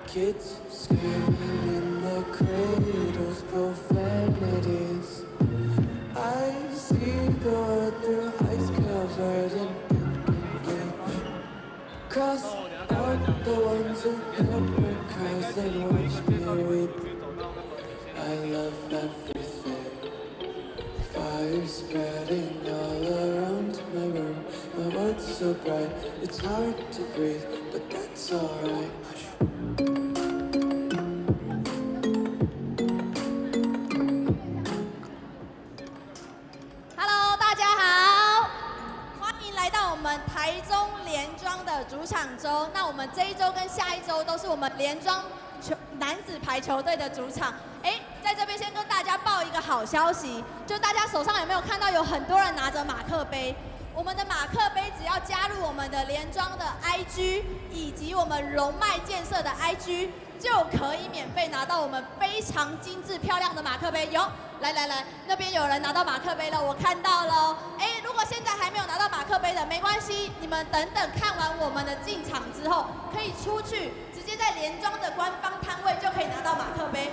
Kids screaming in their cradles, profanities. I see the world through ice covered in bleach. Cross out the ones who never cries and watch me weep. I love everything. Fire spreading all around my room. My world's so bright, it's hard to breathe, but that's alright.台中联庄的主场周，那我们这一周跟下一周都是我们联庄男子排球队的主场。在这边先跟大家报一个好消息，就大家手上有没有看到有很多人拿着马克杯？我们的马克杯只要加入我们的联庄的 IG 以及我们龙脉建设的 IG， 就可以免费拿到我们非常精致漂亮的马克杯。有，来，那边有人拿到马克杯了，我看到了。如果现在还没有拿到马克杯的，没关系，你们等看完我们的进场之后，可以出去直接在联庄的官方摊位就可以拿到马克杯。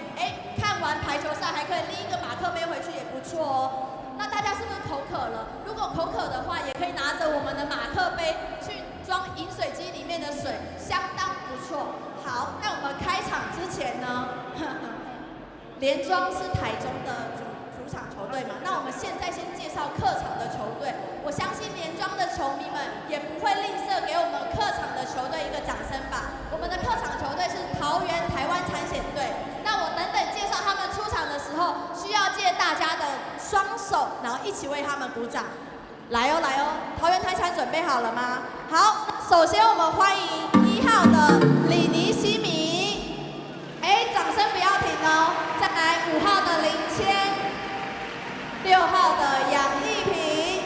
看完排球赛还可以拎一个马克杯回去，也不错哦。那大家是不是口渴了？如果口渴的话，也可以拿着我们的马克杯去装饮水机里面的水，相当不错。好，那我们开场之前呢，联庄是台中的主场球队嘛，那我们现在先介绍客场的球队。我相信联庄的球迷们也不会吝啬给我们客场的球队一个掌声吧。我们的客场球队是桃园台湾产险队。那我等介绍他们出场的时候，需要借大家的双手，然后一起为他们鼓掌。来哦，桃园台产准备好了吗？好，首先我们欢迎1号的李尼西米，掌声不要停哦。再来5号的林谦，6号的杨艺平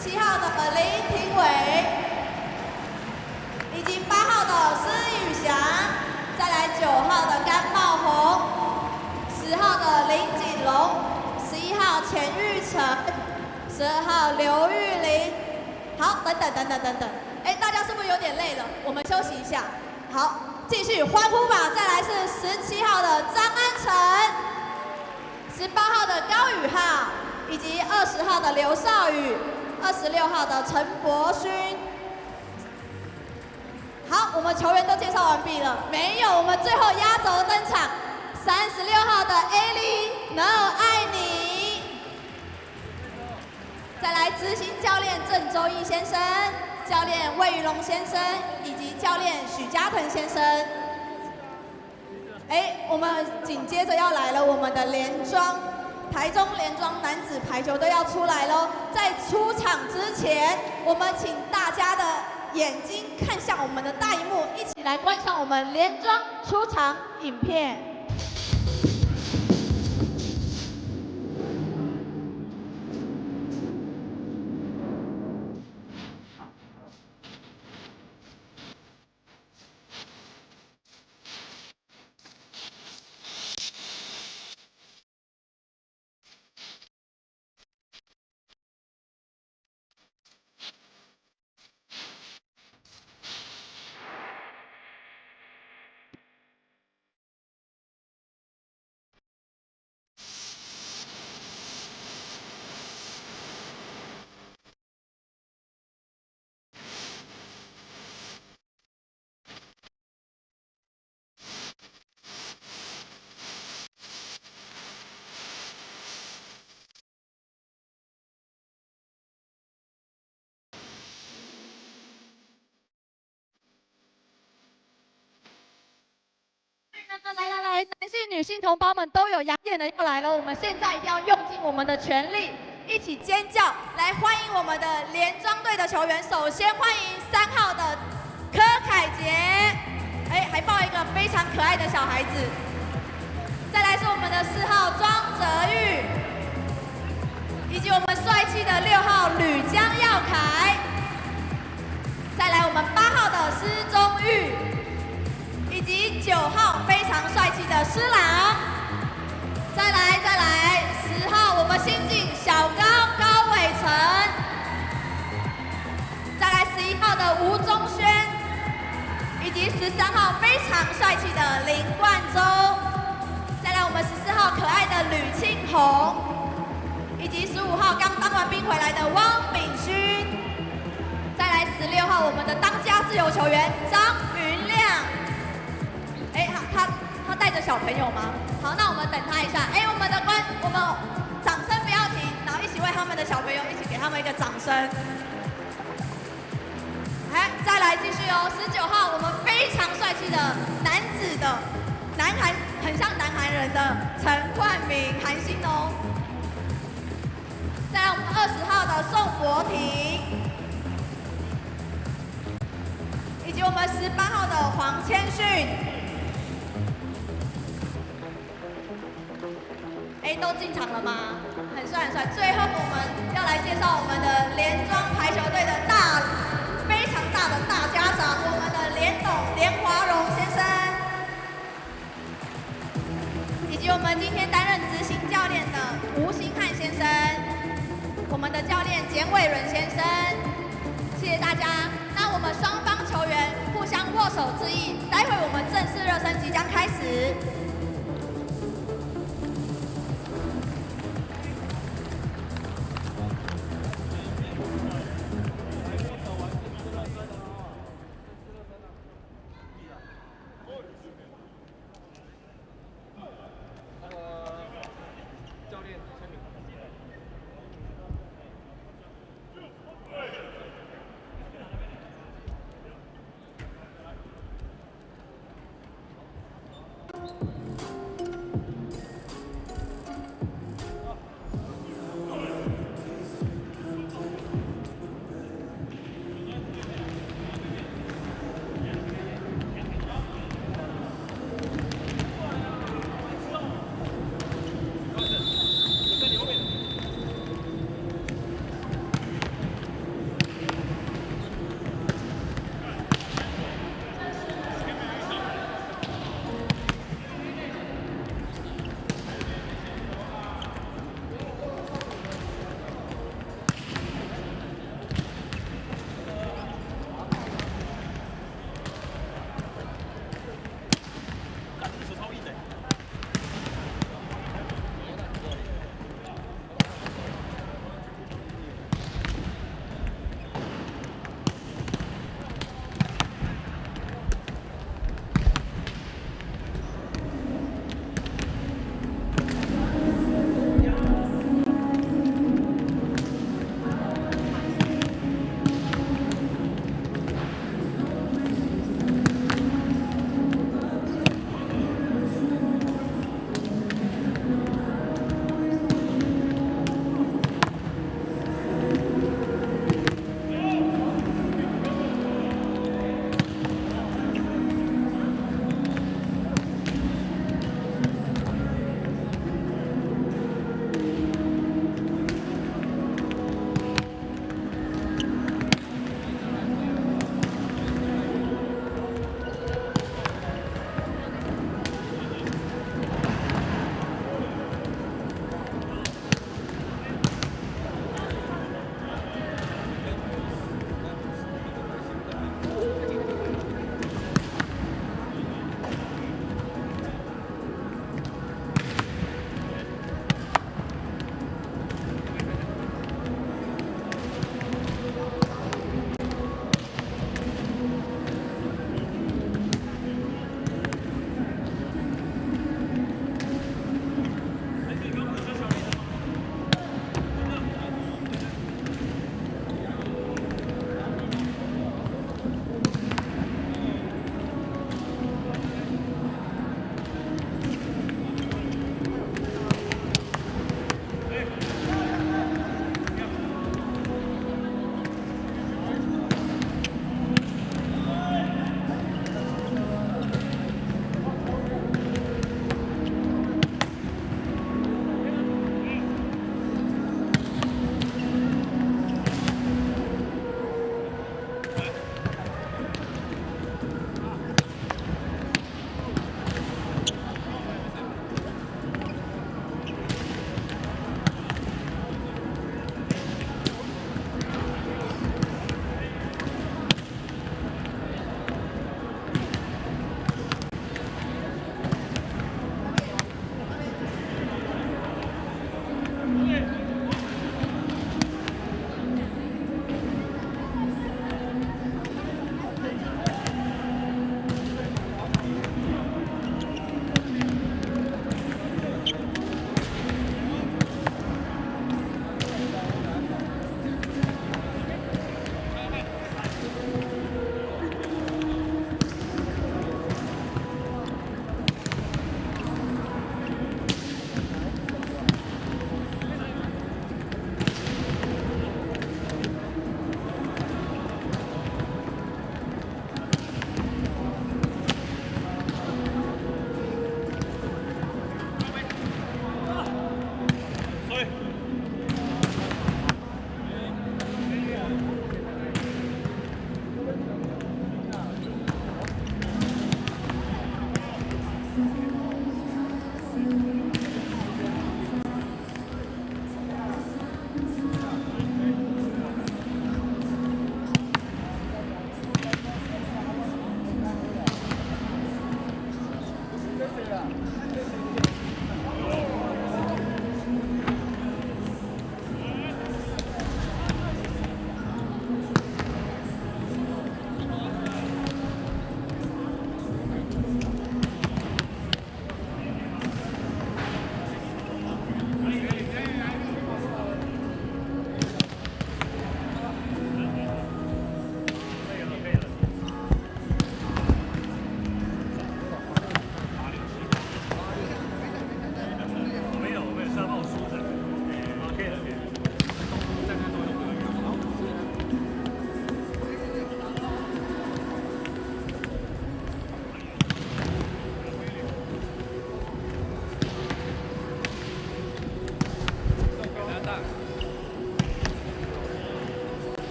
，7号的林廷伟，以及8号的施宇翔，再来9号的甘茂宏，10号的林锦龙，11号钱玉成，12号刘玉玲。好，等等，大家是不是有点累了？我们休息一下。好，继续欢呼吧。再来是17号的张安成，18号的高宇浩，以及20号的刘少宇，26号的陈柏勋。好，我们球员都介绍完毕了，没有，我们最后压轴登场，36号的 Ali 能爱你。再来执行教练郑周义先生，教练魏玉龙先生，以及教练许嘉腾先生。我们紧接着要来了，我们的联庄台中联庄男子排球队要出来喽。在出场之前，我们请大家的眼睛看向我们的大荧幕，一起来观赏我们联庄出场影片。来，男性、女性同胞们都有养眼的要来了，我们现在一定要用尽我们的全力，一起尖叫，来欢迎我们的联庄队的球员。首先欢迎3号的柯凯杰，还抱一个非常可爱的小孩子。再来是我们的4号庄哲玉，以及我们帅气的6号吕江耀凯。再来我们8号的施宗玉。以及9号非常帅气的施朗，及13号非常帅气的林冠洲，再来我们14号可爱的吕庆红，以及15号刚当完兵回来的汪炳勋，再来16号我们的当家自由球员张云亮。哎，他带着小朋友吗？好，那我们等他一下。哎，我们掌声不要停，然后一起为他们的小朋友一起给他们一个掌声。哎，再来继续哦，19号我们非常帅气的男子的南韩，很像南韩人的陈冠明韩星哦。再来我们20号的宋博廷，以及我们18号的黄千训。哎，都进场了吗？很帅很帅。最后我们要来介绍我们的连庄排球队的非常大的大家长，我们的连董连华荣先生，以及我们今天担任执行教练的吴兴汉先生，我们的教练简伟伦先生，谢谢大家。那我们双方球员互相握手致意，待会我们正式热身即将开始。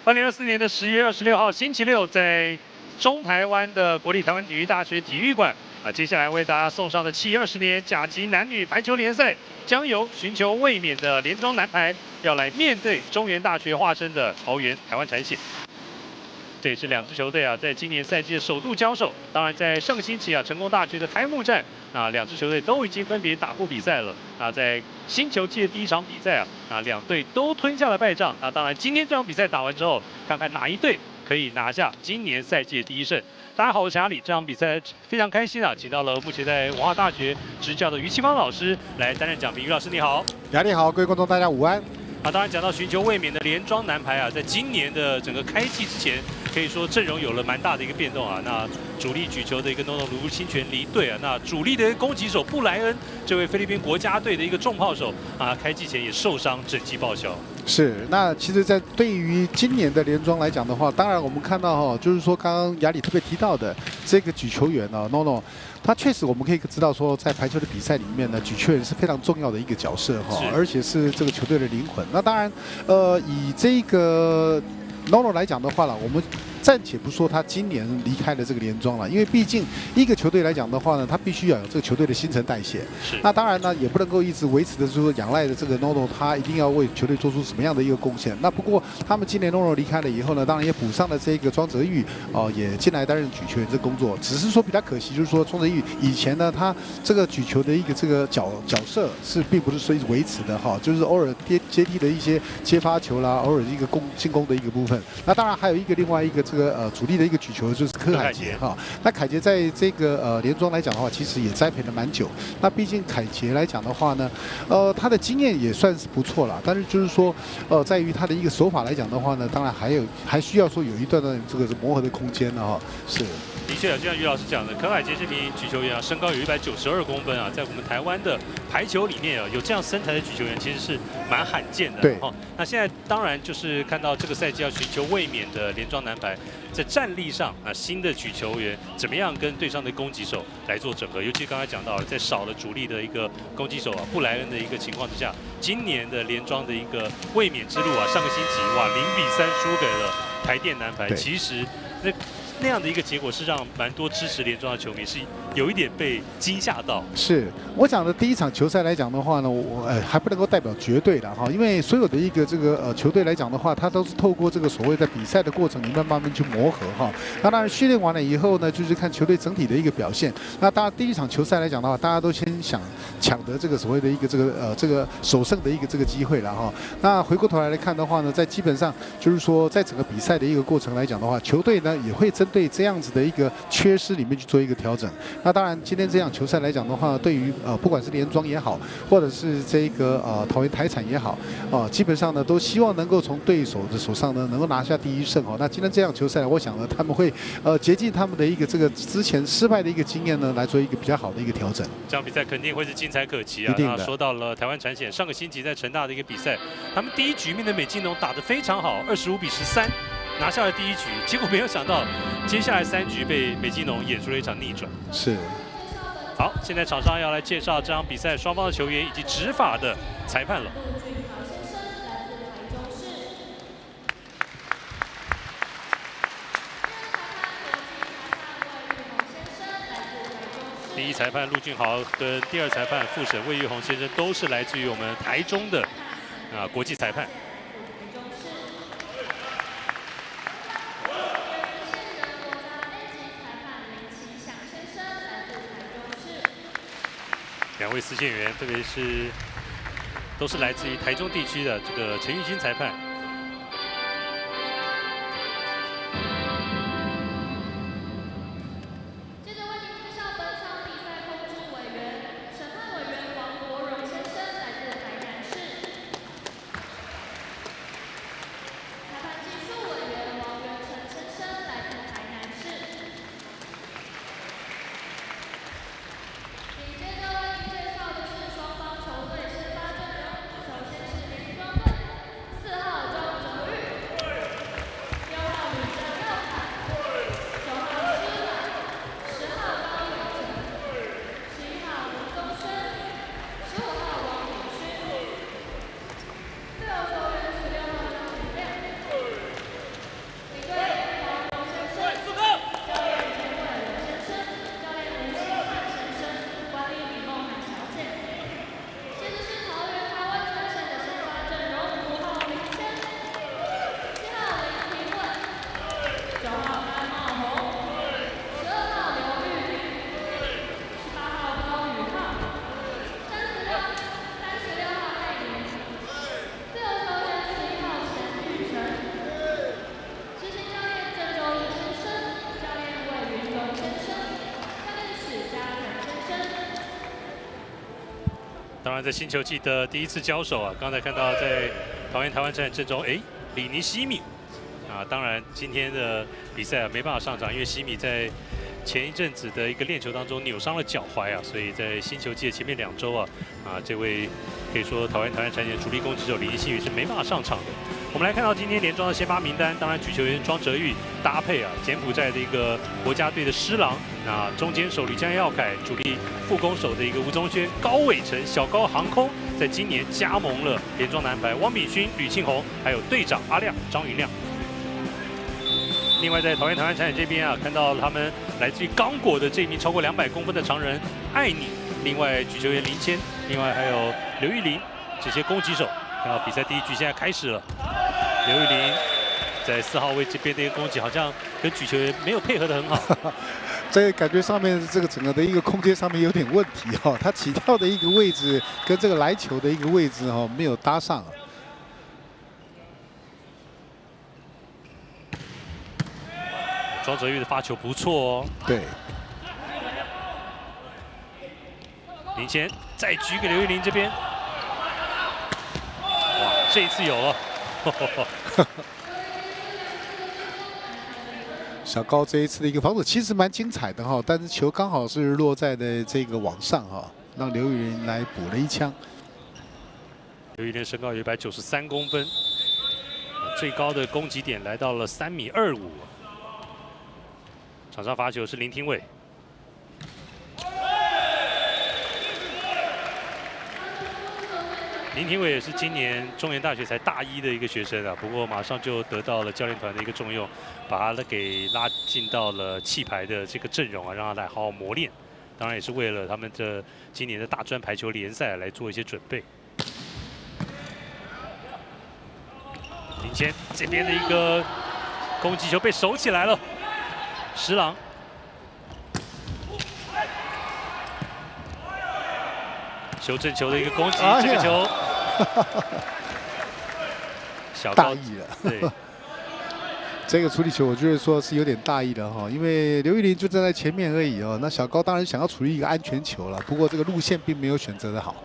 2024年10月26号星期六，在中台湾的国立台湾体育大学体育馆接下来为大家送上的7/20年甲级男女排球联赛，将由寻求卫冕的联庄男排要来面对中原大学化身的桃园台湾产险。这也是两支球队在今年赛季的首度交手。当然，在上个星期成功大学的开幕战两支球队都已经分别打过比赛了。在新球季的第一场比赛两队都吞下了败仗。当然，今天这场比赛打完之后，看看哪一队可以拿下今年赛季的第一胜。大家好，我是阿里。这场比赛非常开心请到了目前在文化大学执教的于清芳老师来担任讲评。于老师你好。雅丽好，各位观众大家午安。当然讲到寻求卫冕的联庄男排在今年的整个开季之前，可以说阵容有了蛮大的一个变动那主力举球的一个NONO卢清泉离队那主力的攻击手布莱恩，这位菲律宾国家队的一个重炮手开季前也受伤，整季报销。是，那其实，在对于今年的联庄来讲的话，当然我们看到就是说刚刚雅里特别提到的这个举球员NONO。他确实，我们可以知道说，在排球的比赛里面呢，举球员是非常重要的一个角色而且是这个球队的灵魂。那当然，以这个NONO来讲的话我们暂且不说他今年离开了这个联庄了，因为毕竟一个球队来讲的话呢，他必须要有这个球队的新陈代谢。那当然呢，也不能够一直维持的就是说仰赖的这个 NONO， 他一定要为球队做出什么样的一个贡献。那不过他们今年 NONO 离开了以后呢，当然也补上了这个庄哲玉也进来担任举球员这工作。只是说比较可惜，就是说庄哲玉以前呢，他这个举球的一个这个角色是并不是说一直维持的就是偶尔接替的一些接发球啦，偶尔一个进攻的一个部分。那当然还有另外一个这个主力的一个举球就是柯海杰那凯杰在这个联庄来讲的话，其实也栽培了蛮久。那毕竟凯杰来讲的话呢，他的经验也算是不错啦，但是就是说在于他的一个手法来讲的话呢，当然还需要说有一段这个磨合的空间了是。的确就像于老师讲的，柯海杰这名举球员身高有192公分在我们台湾的排球里面有这样身材的举球员，其实是蛮罕见的。对那现在当然就是看到这个赛季要寻求卫冕的联庄男排，在战力上新的举球员怎么样跟队上的攻击手来做整合？尤其刚才讲到了，在少了主力的一个攻击手布莱恩的一个情况之下，今年的联庄的一个卫冕之路上个星期0-3输给了台电男排，其实那样的一个结果是让蛮多支持联庄的球迷是有一点被惊吓到。是我讲的第一场球赛来讲的话呢，我还不能够代表绝对的因为所有的一个这个球队来讲的话，它都是透过这个所谓在比赛的过程里面慢慢去磨合那当然训练完了以后呢，就是看球队整体的一个表现。那当然第一场球赛来讲的话，大家都先想抢得这个所谓的一个这个首胜的一个这个机会了那回过头来看的话呢，在基本上就是说在整个比赛的一个过程来讲的话，球队呢也会针对这样子的一个缺失里面去做一个调整。那当然，今天这场球赛来讲的话，对于不管是联庄也好，或者是这个桃园台产也好，基本上呢都希望能够从对手的手上呢能够拿下第一胜那今天这场球赛，我想呢他们会竭尽他们的一个这个之前失败的一个经验呢，来做一个比较好的一个调整。这场比赛肯定会是精彩可期那说到了台湾产险上个星期在成大的一个比赛，他们第一局面的美津浓打得非常好，25-13。拿下了第一局，结果没有想到，接下来3局被美津浓演出了一场逆转。是。好，现在场上要来介绍这场比赛双方的球员以及执法的裁判了。第一裁判陆俊豪跟第二裁判副审魏玉红先生都是来自于我们台中的国际裁判。2位司线员，特别是都是来自于台中地区的这个陈玉金裁判。接着为您介绍本场比赛控制委员、审判委员王国荣先生，来自台南市；裁判技术委员王元成先生，来自台南市。紧接着为您介绍的是双方球队先发阵容，首先是联庄队，4号庄哲玉，6号吕正佑凯，9号施兰，10号高宇成，11号吴宗轩，15号王敏勋，自由球员16号张宇亮，领队黄荣先生，教练陈伟伦先生，教练吴兴汉先生，管理李梦涵小姐。接着是桃园台湾产险的先发阵容：5号林谦，7号林廷伟，9号甘茂宏，12号刘玉玲，18号高宇浩，36号戴妍，自由球员11号钱玉成，执行教练郑周义先生，教练魏云荣先生，教练史家腾先生。当然，在新球季的第一次交手刚才看到在桃园台湾站阵中，李尼西米当然今天的比赛没办法上场，因为西米在前一阵子的一个练球当中扭伤了脚踝所以在新球季的前面2周这位可以说桃园台湾产险主力攻击手李尼西米是没办法上场的。我们来看到今天联庄的先发名单，当然举球员庄哲玉搭配柬埔寨的一个国家队的施郎，中间手吕江耀凯，主力副攻手的一个吴宗轩，高伟成小高航空在今年加盟了联庄男排，汪炳勋、吕庆宏，还有队长阿亮张云亮。另外，在桃园台湾产业这边啊，看到他们来自于刚果的这名超过200公分的长人艾妮，另外举球员林谦，另外还有刘玉玲这些攻击手。看到比赛第一局现在开始了，刘玉玲在4号位这边的一个攻击，好像跟举球员没有配合得很好。在感觉上面，这个整个的一个空间上面有点问题哈、哦，他起跳的一个位置跟这个来球的一个位置哈、哦、没有搭上。庄哲玉的发球不错哦。对。林谦再举给刘玉玲这边，哇，这一次有了。小高这一次的一个防守其实蛮精彩的哈，但是球刚好是落在的这个网上哈，让刘玉玲来补了一枪。刘玉玲身高有193公分，最高的攻击点来到了3.25米。场上罚球是林廷伟。林廷伟也是今年中原大学才大一的一个学生啊，不过马上就得到了教练团的一个重用，把他给拉进到了气排的这个阵容啊，让他来好好磨练。当然也是为了他们的今年的大专排球联赛来做一些准备。林谦这边的一个攻击球被守起来了，石郎。修正球的一个攻击，这个球小大意了。对，这个处理球我觉得说是有点大意了哈，因为刘玉玲就站在前面而已哦。那小高当然想要处理一个安全球了，不过这个路线并没有选择的好。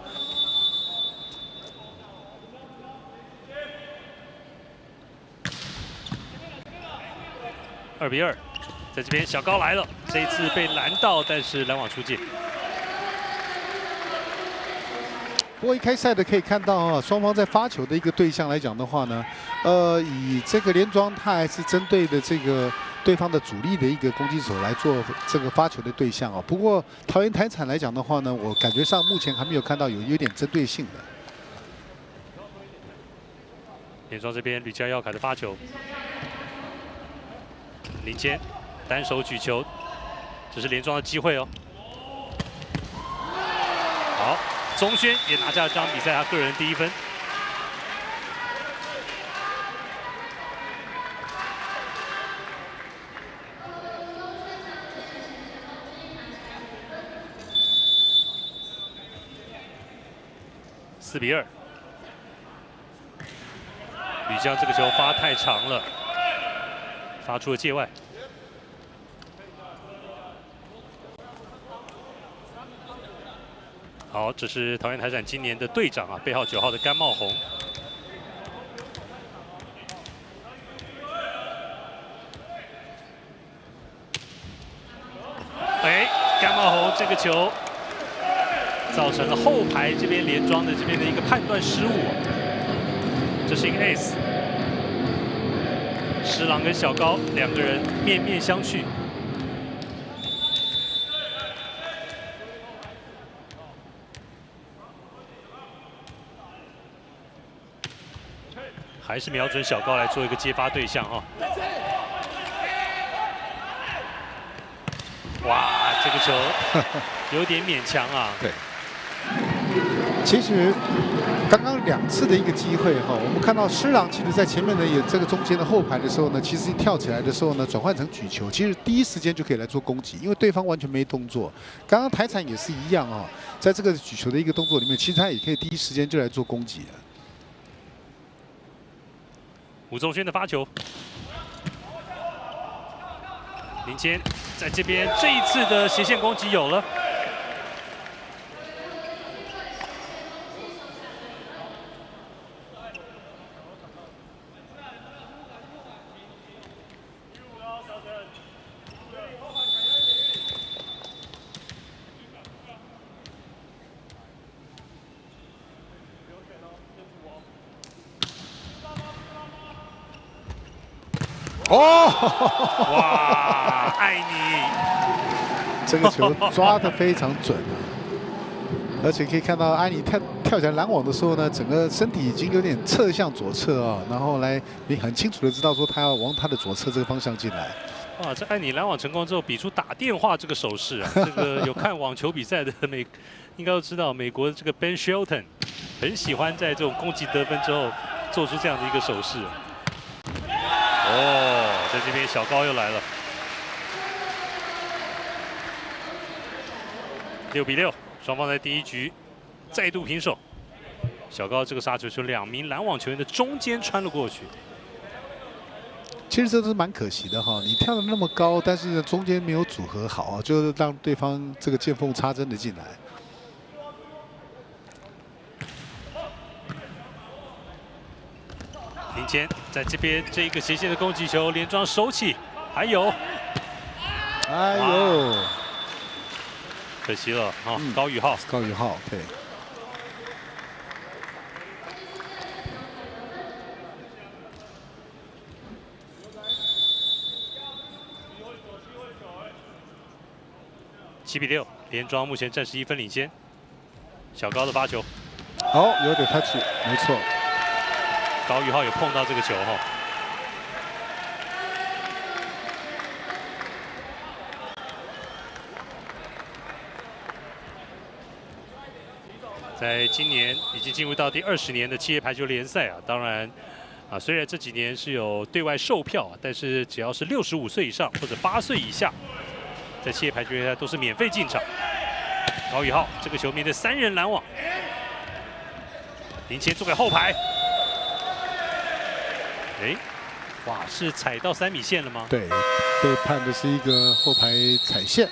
2-2，在这边小高来了，这一次被拦到，但是拦网出界。不过一开赛的可以看到啊，双方在发球的一个对象来讲的话呢，以这个连庄他还是针对的这个对方的主力的一个攻击手来做这个发球的对象哦。不过桃园台产来讲的话呢，我感觉上目前还没有看到有点针对性的。连庄这边吕家耀凯的发球，林谦单手举球，这是连庄的机会哦。好。宗轩也拿下了这场比赛他个人第1分。4-2，吕江这个球发太长了，发出了界外。好，这是桃园台产今年的队长啊，背号9号的甘茂宏。哎，甘茂宏这个球造成了后排这边连庄的这边的一个判断失误，这是一个 ace。石郎跟小高2个人面面相觑。还是瞄准小高来做一个接发对象哈。哇，这个球有点勉强啊。对，其实刚刚2次的一个机会哈，我们看到施郎其实在前面的这个中间的后排的时候呢，其实一跳起来的时候呢，转换成举球，其实第一时间就可以来做攻击，因为对方完全没动作。刚刚台产也是一样啊，在这个举球的一个动作里面，其实他也可以第一时间就来做攻击了。吴宗轩的发球，林谦在这边这一次的斜线攻击有了。哦，哇，爱你！这个球抓得非常准啊，而且可以看到安妮跳跳起来拦网的时候呢，整个身体已经有点侧向左侧啊，然后来你很清楚的知道说他要往他的左侧这个方向进来。哇，这艾尼拦网成功之后，比出打电话这个手势啊！这个有看网球比赛的应该都知道，美国的这个 Ben Shelton 很喜欢在这种攻击得分之后做出这样的一个手势。哦，在这边小高又来了，6比6，双方在第一局再度平手。小高这个杀球是2名拦网球员的中间穿了过去。其实这都是蛮可惜的哈，你跳的那么高，但是中间没有组合好啊，就是让对方这个见缝插针的进来。林谦在这边这一个斜线的攻击球，连庄收起，还有，哎呦，可惜了啊！高宇浩，高宇浩，对。7比6，连庄目前暂时1分领先。小高的发球，哦，有点 touch， 没错。高宇浩有碰到这个球哈。在今年已经进入到第20年的企业排球联赛啊，当然啊，虽然这几年是有对外售票啊，但是只要是65岁以上或者8岁以下，在企业排球联赛都是免费进场。高宇浩这个球面对3人拦网，林谦做给后排，哎，哇，是踩到3米线了吗？对，被判的是一个后排踩线。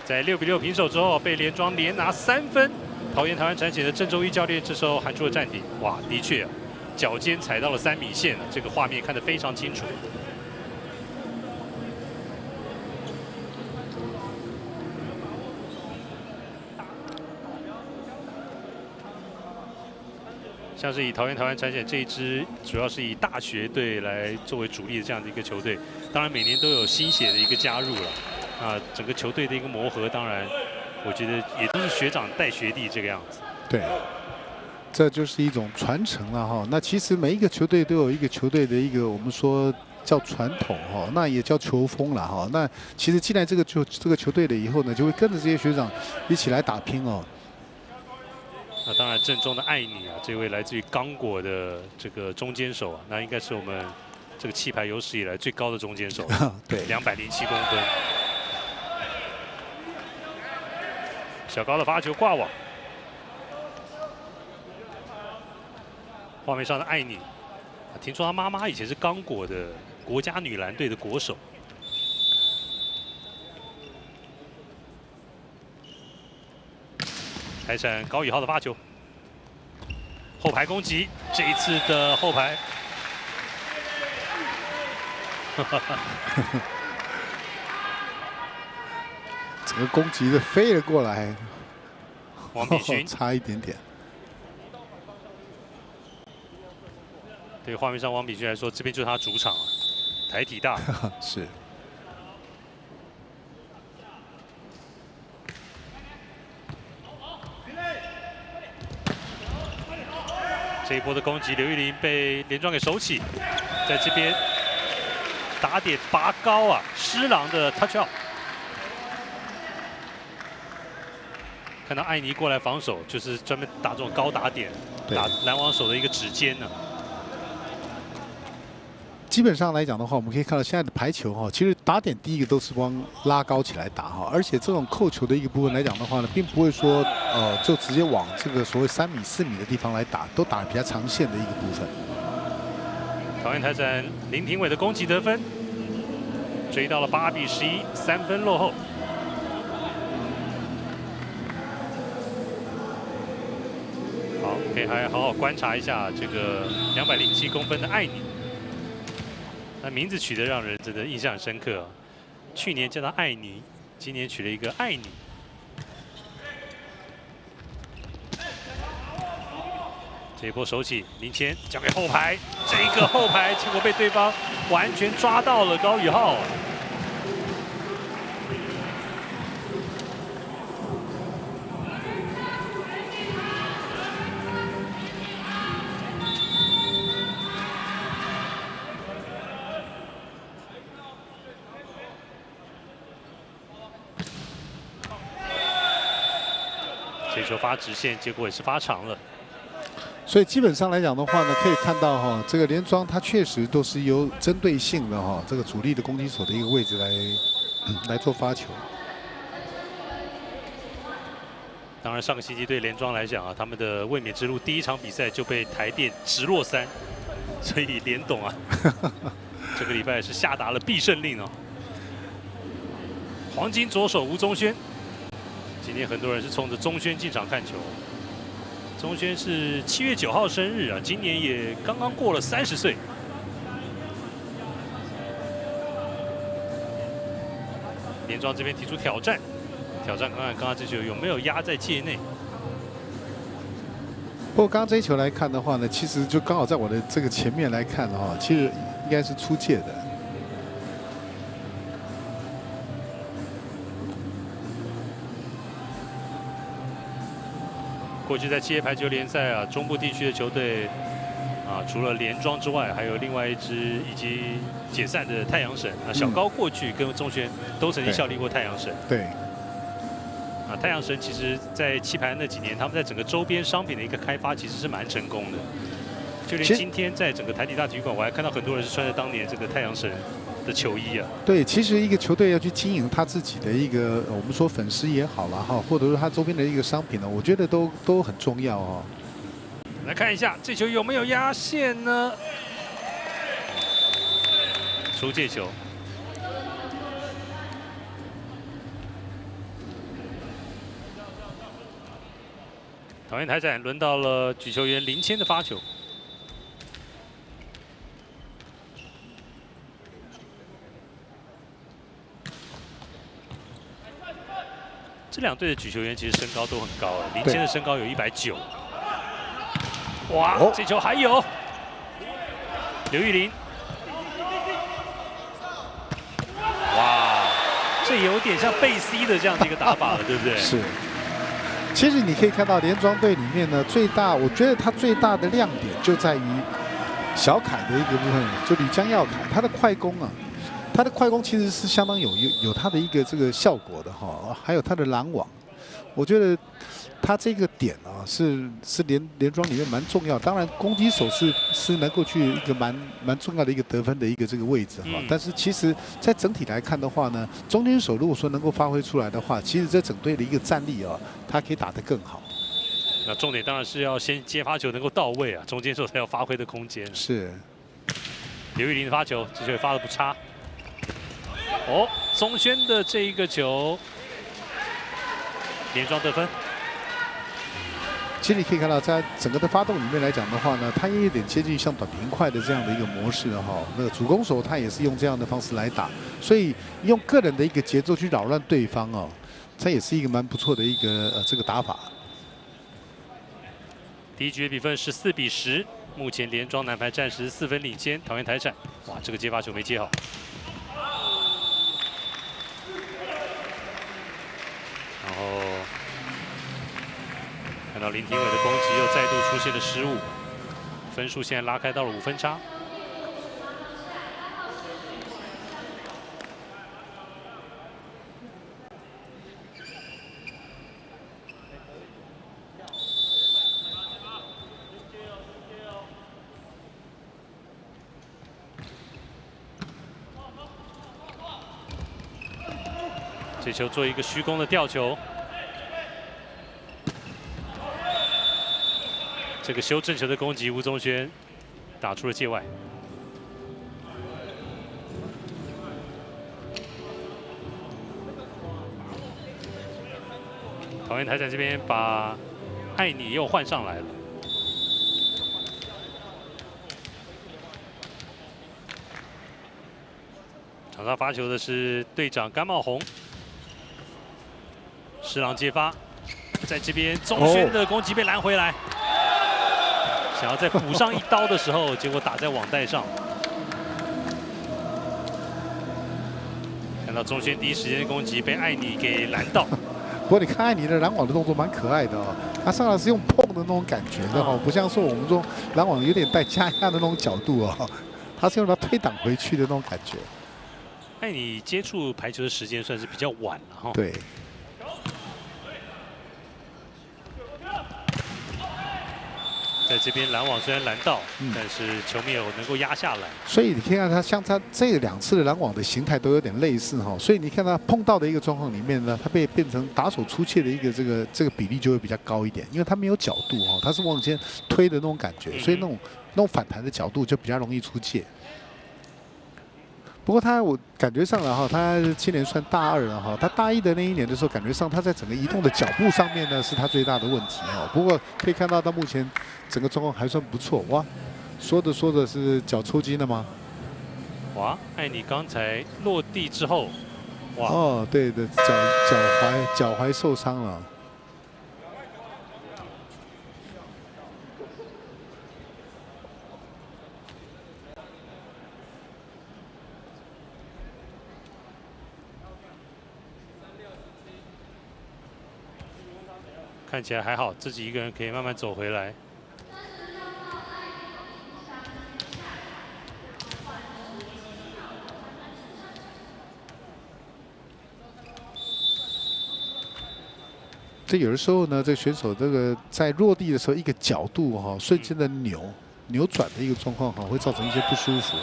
在6比6平手之后，被连庄连拿3分。桃园台湾产险的郑周一教练这时候喊出了暂停。哇，的确啊，脚尖踩到了3米线啊，这个画面看得非常清楚。像是以桃园台湾产险这一支，主要是以大学队来作为主力的这样的一个球队，当然每年都有新血的一个加入了，啊，整个球队的一个磨合，当然我觉得也都是学长带学弟这个样子。对，这就是一种传承了哈。那其实每一个球队都有一个球队的一个我们说叫传统哈，那也叫球风了哈。那其实进来这个球队了以后呢，就会跟着这些学长一起来打拼哦。那当然，正中的艾尼啊，这位来自于刚果的这个中间手啊，那应该是我们这个气排有史以来最高的中间手，对，207公分。小高的发球挂网，画面上的艾尼，听说他妈妈以前是刚果的国家女篮队的国手。开闪高宇浩的发球，后排攻击，这一次的后排，整个攻击的飞了过来，王秉勋差一点点。对画面上王秉勋来说，这边就是他主场啊，台体大是。这一波的攻击，刘玉玲被连庄给守起，在这边打点拔高啊，施郎的 touch out。看到艾尼过来防守，就是专门打这种高打点，打拦网手的一个指尖呢。基本上来讲的话，我们可以看到现在的排球哈，其实打点第一个都是光拉高起来打哈，而且这种扣球的一个部分来讲的话呢，并不会说就直接往这个所谓3米、4米的地方来打，都打比较长线的一个部分。桃园台展林廷伟的攻击得分，追到了8比11，3分落后。好，可以还好好观察一下这个207公分的艾尼。那名字取得让人真的印象很深刻啊！去年叫他艾尼，今年取了一个爱你。这一波手起，林谦交给后排，这个后排结果被对方完全抓到了高宇浩。这球发直线，结果也是发长了。所以基本上来讲的话呢，可以看到哈，这个连庄它确实都是有针对性的哈，这个主力的攻击手的一个位置来做发球。当然，上个星期对连庄来讲啊，他们的卫冕之路第1场比赛就被台电直落3，所以连董啊，这个礼拜是下达了必胜令哦。黄金左手吴宗轩，今天很多人是冲着宗轩进场看球。宗轩是7月9号生日啊，今年也刚刚过了30岁。连庄这边提出挑战，看看刚刚这球有没有压在界内。不过刚刚这一球来看的话呢，其实就刚好在我的这个前面来看的话，其实应该是出界的。过去在企业排球联赛啊，中部地区的球队啊，除了连庄之外，还有另外一支已经解散的太阳神。那小高过去跟宗轩都曾经效力过太阳神。对。啊，太阳神其实在棋盘那几年，他们在整个周边商品的一个开发其实是蛮成功的。就连今天在整个台体大体育馆，我还看到很多人是穿着当年这个太阳神的球衣啊。对，其实一个球队要去经营他自己的一个，我们说粉丝也好啦哈，或者说他周边的一个商品呢，我觉得都很重要哦。来看一下这球有没有压线呢？出界球。桃园台展轮到了举球员林谦的发球。这两队的举球员其实身高都很高啊，林谦的身高有190。哇，这球还有刘玉玲。哇，这有点像背 C 的这样的一个打法了，对不对？是。其实你可以看到连庄队里面呢，我觉得他最大的亮点就在于小凯的一个部分，就李江耀凯，他的快攻啊，他的快攻其实是相当有他的一个这个效果的哈，还有他的拦网，我觉得他这个点啊是连庄里面蛮重要，当然攻击手是能够去一个蛮重要的一个得分的一个这个位置哈，但是其实在整体来看的话呢，中间手如果说能够发挥出来的话，其实这整队的一个战力啊，他可以打得更好。那重点当然是要先接发球能够到位啊，中间手才有发挥的空间。是。刘玉玲的发球，这球也发得不差。哦，宗轩的这一个球，连庄得分。其实你可以看到，在整个的发动里面来讲的话呢，它也有点接近像短平快的这样的一个模式哈。那个主攻手他也是用这样的方式来打，所以用个人的一个节奏去扰乱对方哦，这也是一个蛮不错的一个这个打法。第一局的比分14比10，目前连庄男排暂时4分领先桃园台展。哇，这个接发球没接好。然后看到林廷伟的攻击又再度出现了失误，分数现在拉开到了5分差。这球做一个虚攻的吊球，这个修正球的攻击，吴宗轩打出了界外。桃园台展这边把艾尼又换上来了。场上发球的是队长甘茂宏。施郎接发，在这边宗轩的攻击被拦回来，想要再补上一刀的时候，结果打在网带上。看到宗轩第一时间的攻击被艾尼给拦到。不过你看艾尼的拦网的动作蛮可爱的哦，他上来是用碰的那种感觉的哦，不像说我们说拦网有点带加压的那种角度哦，他是用它推挡回去的那种感觉。艾尼接触排球的时间算是比较晚了哈。对。在这边拦网虽然拦到，但是球没有能够压下来。所以你看他像他这2次的拦网的形态都有点类似哈，所以你看他碰到的一个状况里面呢，他变成打手出界的一个这个比例就会比较高一点，因为他没有角度哈，他是往前推的那种感觉，所以那种反弹的角度就比较容易出界。不过我感觉上了哈，他今年算大2了哈，他大1的那一年的时候，感觉上他在整个移动的脚步上面呢是他最大的问题哈。不过可以看到到目前整个状况还算不错哇。说着是脚抽筋了吗？哇，艾妮刚才落地之后，哇，哦，对的，脚踝受伤了。看起来还好，自己一个人可以慢慢走回来。这有的时候呢，这个选手这个在落地的时候，一个角度哈，瞬间的扭转的一个状况哈，会造成一些不舒服。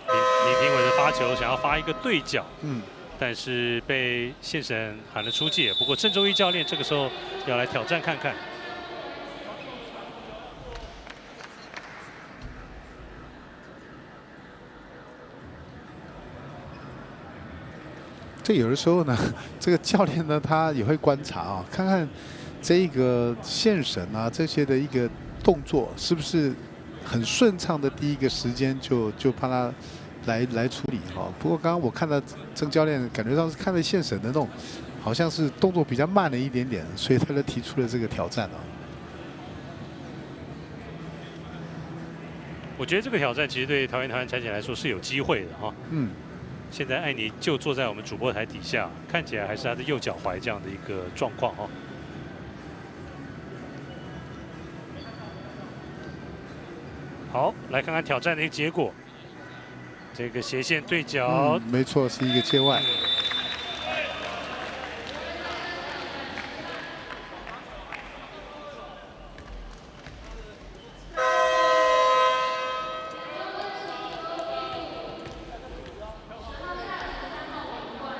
林廷伟的发球想要发一个对角，但是被宪审喊了出界。不过郑周一教练这个时候要来挑战看看。这有的时候呢，这个教练呢，他也会观察啊，看看这个宪审啊这些的一个动作是不是很顺畅的，第一个时间就帮他来处理哈。不过刚刚我看到郑教练感觉上是看了宪审的那种，好像是动作比较慢了一点点，所以他就提出了这个挑战啊。我觉得这个挑战其实对台湾产检来说是有机会的哈。现在艾妮就坐在我们主播台底下，看起来还是他的右脚踝这样的一个状况哈。好，来看看挑战的一个结果。这个斜线对角，没错，是一个界外。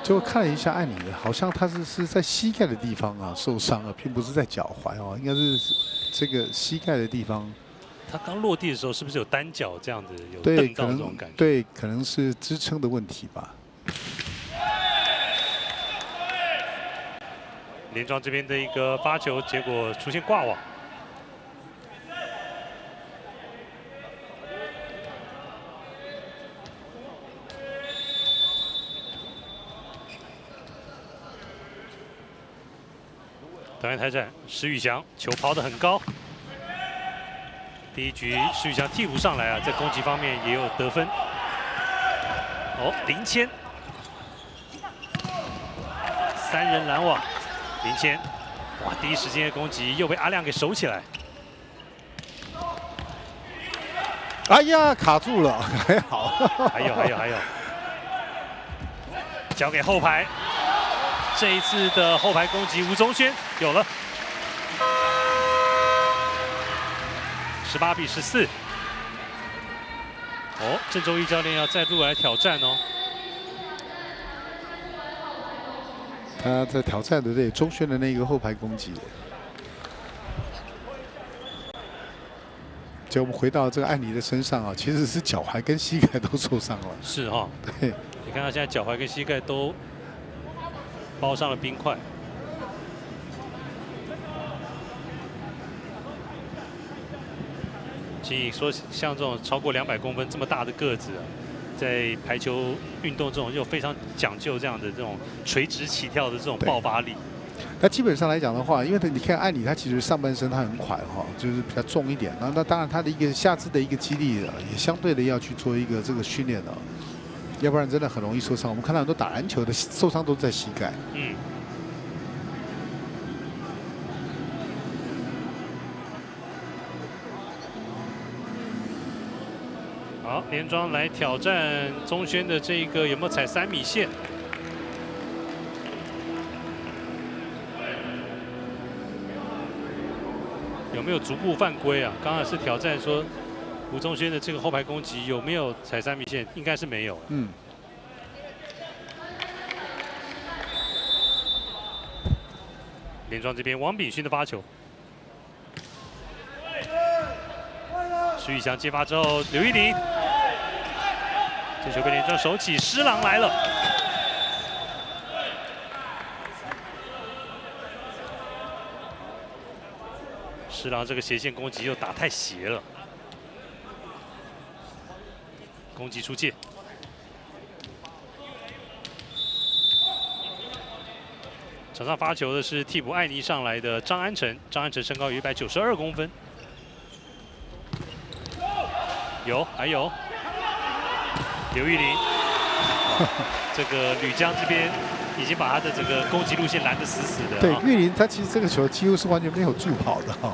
就看了一下艾妮的，好像他是在膝盖的地方啊受伤了，并不是在脚踝哦，应该是这个膝盖的地方。他刚落地的时候是不是有单脚这样子有蹬到这种感觉？对，可能是支撑的问题吧。连庄这边的一个发球，结果出现挂网。台湾台战，石宇翔球抛得很高。第一局石宇翔替补上来啊，在攻击方面也有得分。哦，林谦3人拦网，林谦，哇，第一时间的攻击又被阿亮给守起来。哎呀，卡住了，还好。还有，交给后排。这一次的后排攻击，吴宗轩有了，18比14。哦，郑周一教练要再度来挑战哦。他在挑战的对钟轩的那个后排攻击。就我们回到这个艾妮的身上啊，其实是脚踝跟膝盖都受伤了。是哈，对，你看他现在脚踝跟膝盖都包上了冰块。其实说像这种超过200公分这么大的个子啊，在排球运动这种又非常讲究这样的这种垂直起跳的这种爆发力。那基本上来讲的话，因为你看艾妮，她其实上半身她很快哈，就是比较重一点。那当然她的一个下肢的一个肌力也相对的要去做一个这个训练的，要不然真的很容易受伤。我们看到很多打篮球的受伤都在膝盖。好，连庄来挑战宗轩的这个有没有踩3米线？有没有逐步犯规啊？刚刚是挑战说吴宗轩的这个后排攻击有没有踩3米线？应该是没有。嗯。连庄这边王炳勋的发球，徐宇翔接发之后，刘玉玲，这球被连庄手起，施郎来了。施郎这个斜线攻击又打太斜了，攻击出界。 场上发球的是替补艾尼上来的张安晨，张安晨身高有192公分。还有刘玉玲，这个吕江这边已经把他的这个攻击路线拦得死死的。对，玉玲他其实这个球几乎是完全没有助跑的哈。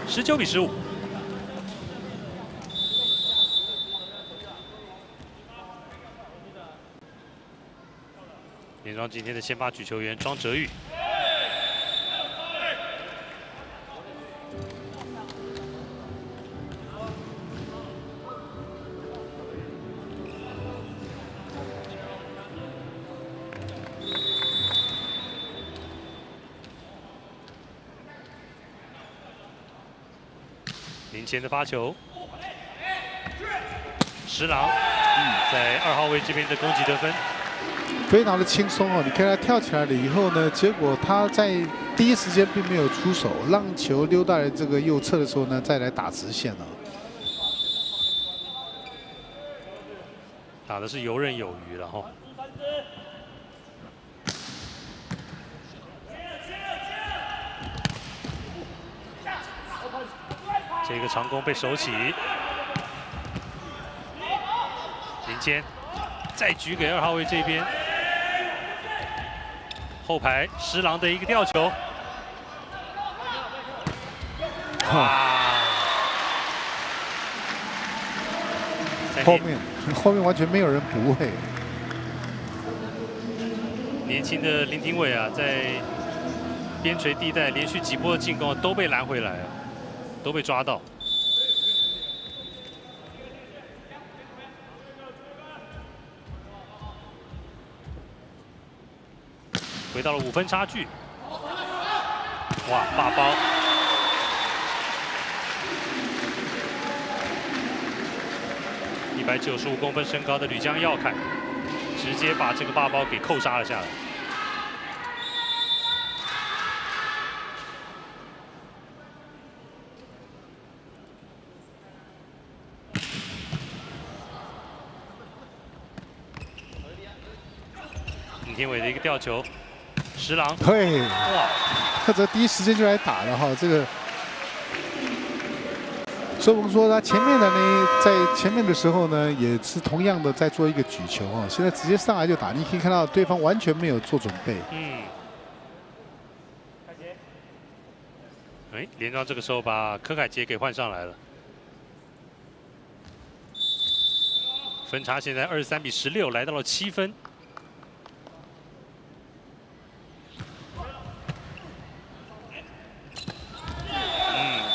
19比15。 连庄今天的先发举球员庄哲宇，林谦的发球，石郎，在2号位这边的攻击得分。 非常的轻松哦，你看他跳起来了以后呢，结果他在第一时间并没有出手，让球溜到了这个右侧的时候呢，再来打直线了。打的是游刃有余了哈。这个长攻被手起，林谦再举给2号位这边。 后排施郎的一个吊球，哇！后面完全没有人补位。年轻的林廷伟啊，在边陲地带连续几波的进攻都被拦回来了，都被抓到。 回到了5分差距，哇，霸包！195公分身高的吕江耀凯，直接把这个霸包给扣杀了下来。林天伟的一个吊球。 石郎，对，哇，他这第一时间就来打了哈，这个，所以我们说他前面的呢，在前面的时候呢，也是同样的在做一个举球啊，现在直接上来就打，你可以看到对方完全没有做准备。连庄这个时候把柯凯杰给换上来了，分差现在23比16，来到了7分。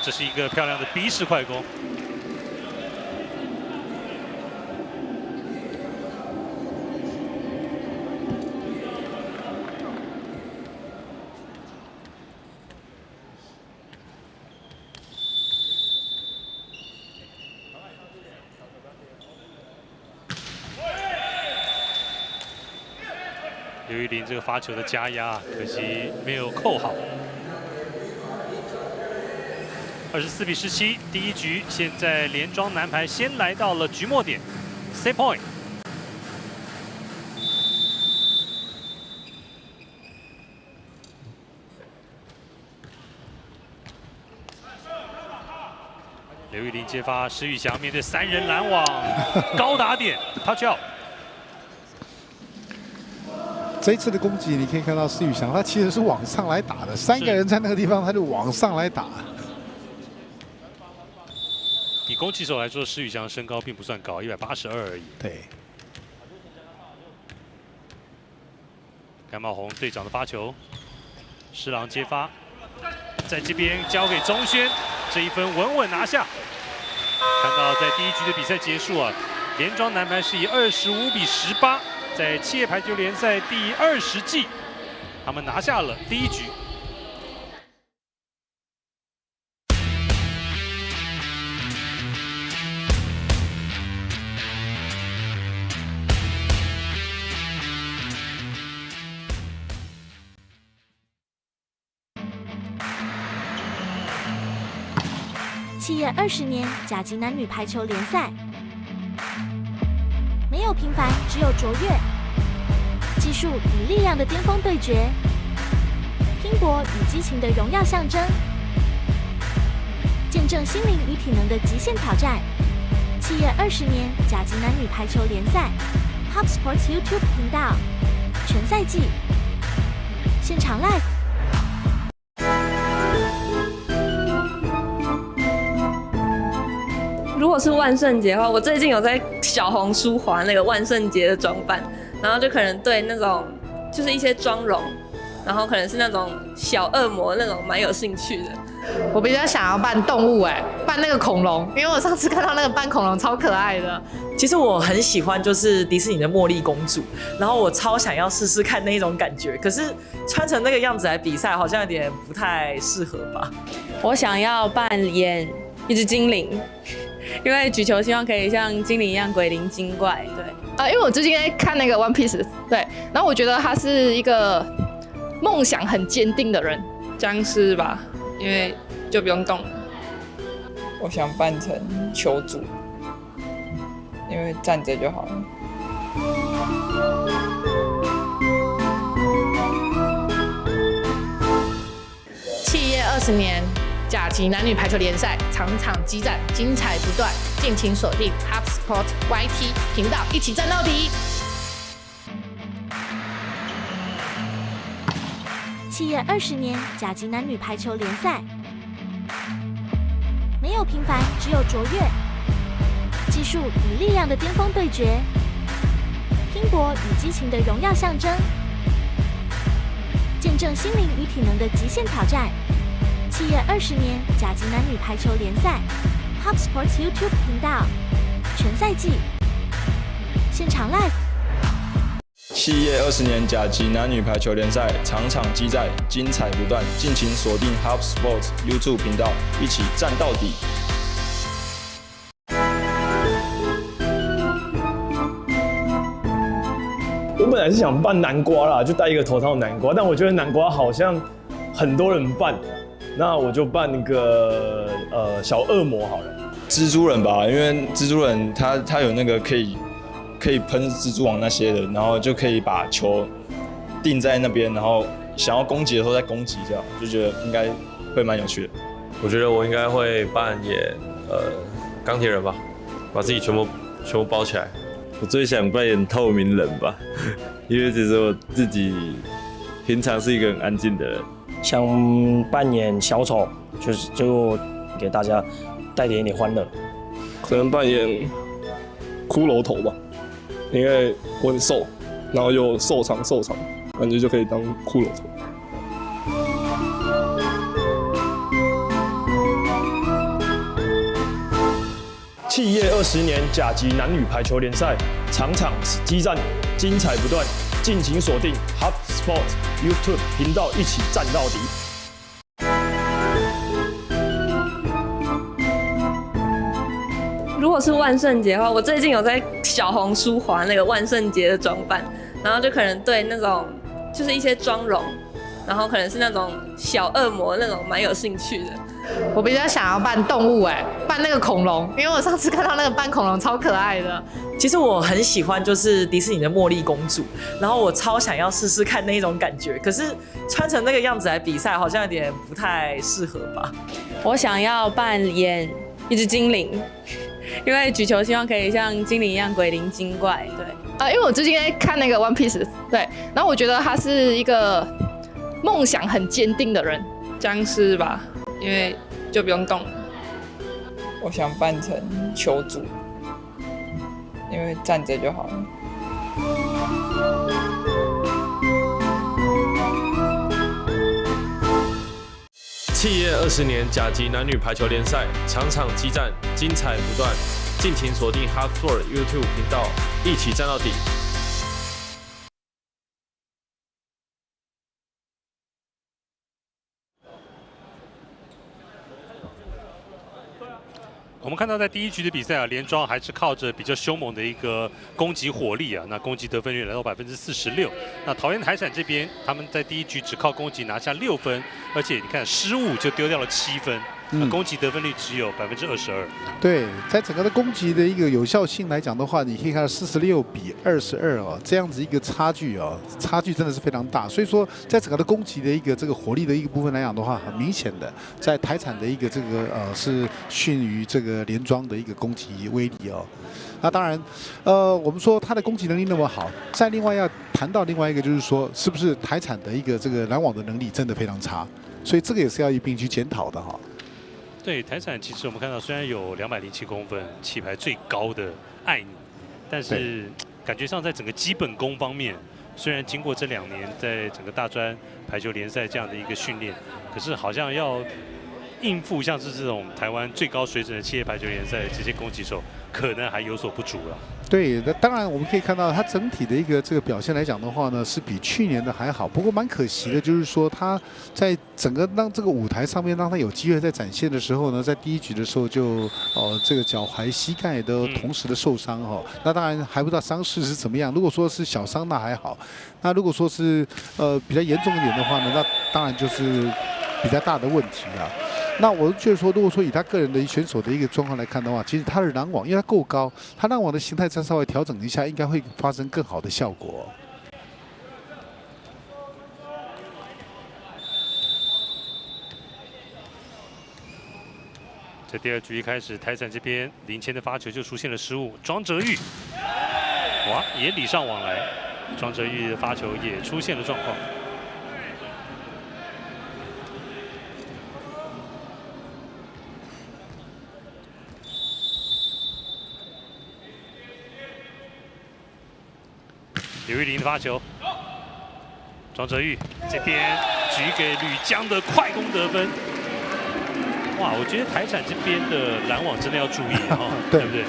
这是一个漂亮的逼式快攻。刘玉玲这个发球的加压，可惜没有扣好。 24比17，第一局现在连庄男排先来到了局末点 ，set point。刘玉玲接发，施宇翔面对3人拦网，高打点 ，touch out。这一次的攻击你可以看到施宇翔，他其实是往上来打的，3个人在那个地方，他就往上来打。 以攻击手来说，施宇翔身高并不算高，182而已。对。甘茂宏队长的发球，施郎接发，在这边交给钟轩，这一分稳稳拿下。看到在第一局的比赛结束啊，连庄男排是以25比18，在企业排球联赛第20季，他们拿下了第一局。企业20年甲级男女排球联赛，没有平凡，只有卓越。技术与力量的巅峰对决，拼搏与激情的荣耀象征，见证心灵与体能的极限挑战。企业20年甲级男女排球联赛 ，Hub Sports YouTube 频道，全赛季现场 live。如果是万圣节的话，我最近有在小红书滑那个万圣节的装扮，然后就可能对那种就是一些妆容，然后可能是那种小恶魔那种蛮有兴趣的。我比较想要扮动物扮那个恐龙，因为我上次看到那个扮恐龙超可爱的。其实我很喜欢就是迪士尼的茉莉公主，然后我超想要试试看那一种感觉，可是穿成那个样子来比赛好像有点不太适合吧。我想要扮演一只精灵，因为举球希望可以像精灵一样鬼灵精怪。对，因为我最近在看那个 One Piece， 对，然后我觉得他是一个梦想很坚定的人。僵尸吧，因为就不用动了。我想扮成球主，因为站着就好了。企业20年甲级男女排球联赛，场场激战，精彩不断，敬请锁定 Hub Sport YT 频道，一起战到底。企业20年甲级男女排球联赛，没有平凡，只有卓越。技术与力量的巅峰对决，拼搏与激情的荣耀象征，见证心灵与体能的极限挑战。企业20年甲级男女排球联赛 ，Hub Sports YouTube 频道，全赛季现场 live。企业20年甲级男女排球联赛，场场激战，精彩不断，敬请锁定 Hub Sports YouTube 频道，一起战到底。我本来是想扮南瓜啦，就戴一个头套南瓜，但我觉得南瓜好像很多人扮，那我就扮那个小恶魔好了。蜘蛛人吧，因为蜘蛛人他有那个可以喷蜘蛛网那些的，然后就可以把球定在那边，然后想要攻击的时候再攻击，这样就觉得应该会蛮有趣的。我觉得我应该会扮演钢铁人吧，把自己全部包起来。我最想扮演透明人吧，因为其实我自己平常是一个很安静的人。想扮演小丑，就给大家带点一点欢乐。可能扮演骷髅头吧，因为我很瘦，然后又瘦长，感觉就可以当骷髅头。企业20年甲级男女排球联赛，场场激战，精彩不断，敬请锁定 Hub Sports YouTube 频道，一起战到底。如果是万圣节的话，我最近有在小红书滑那个万圣节的装扮，然后就可能对那种就是一些妆容，然后可能是那种小恶魔那种蛮有兴趣的。我比较想要扮动物扮那个恐龙，因为我上次看到那个扮恐龙超可爱的。其实我很喜欢就是迪士尼的茉莉公主，然后我超想要试试看那一种感觉，可是穿成那个样子来比赛好像有点不太适合吧。我想要扮演一只精灵，因为举球希望可以像精灵一样鬼灵精怪。对，因为我最近在看那个 One Piece， 对，然后我觉得他是一个梦想很坚定的人。僵尸吧，因为就不用动了。我想扮成球主，因为站着就好了。企业20年甲级男女排球联赛，场场激战，精彩不断，敬请锁定 HubSport YouTube 频道，一起战到底。我们看到在第一局的比赛啊，连庄还是靠着比较凶猛的一个攻击火力啊，那攻击得分率来到46%。那桃园台产这边，他们在第一局只靠攻击拿下6分，而且你看失误就丢掉了7分。攻击得分率只有22%。对，在整个的攻击的一个有效性来讲的话，你可以看到46-22哦，这样子一个差距哦，差距真的是非常大。所以说，在整个的攻击的一个这个火力的一个部分来讲的话，很明显的在台产的一个这个是逊于这个连庄的一个攻击威力哦。那当然，我们说他的攻击能力那么好，再另外要谈到另外一个就是说，是不是台产的一个这个拦网的能力真的非常差？所以这个也是要一并去检讨的哈。对台产，其实我们看到虽然有207公分，气排最高的爱你，但是感觉上在整个基本功方面，虽然经过这2年在整个大专排球联赛这样的一个训练，可是好像要应付像是这种台湾最高水准的企业排球联赛这些攻击手，可能还有所不足了。对，那当然我们可以看到，它整体的一个这个表现来讲的话呢，是比去年的还好。不过蛮可惜的，就是说他在整个让这个舞台上面，让他有机会在展现的时候呢，在第一局的时候就这个脚踝、膝盖都同时的受伤哈。那当然还不知道伤势是怎么样。如果说是小伤那还好，那如果说是比较严重一点的话呢，那当然就是比较大的问题啊。那我觉得说，如果说以他个人的选手的一个状况来看的话，其实他的拦网，因为他够高，他拦网的形态再稍微调整一下，应该会发生更好的效果。在第2局一开始，台产这边领先的发球就出现了失误，庄哲玉，哇，也礼尚往来，庄哲玉的发球也出现了状况。刘玉玲的发球，庄哲玉这边举给吕江的快攻得分。哇，我觉得台产这边的拦网真的要注意哈，对不对？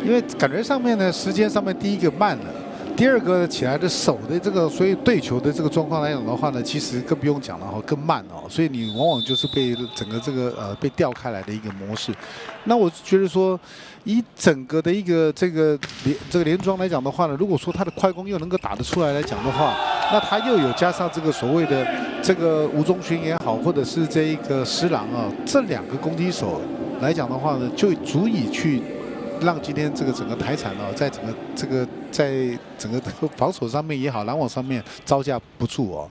因为感觉上面呢，时间上面第一个慢了，第二个起来的手的这个，所以对球的这个状况来讲的话呢，其实更不用讲了哈，更慢哦，所以你往往就是被整个这个被调开来的一个模式。那我觉得说，以整个的一个这个连庄来讲的话呢，如果说他的快攻又能够打得出来来讲的话，那他又有加上这个所谓的这个吴宗勋也好，或者是这一个施郎啊，这2个攻击手来讲的话呢，就足以去让今天这个整个台产哦，在整个防守上面也好，拦网上面招架不住哦。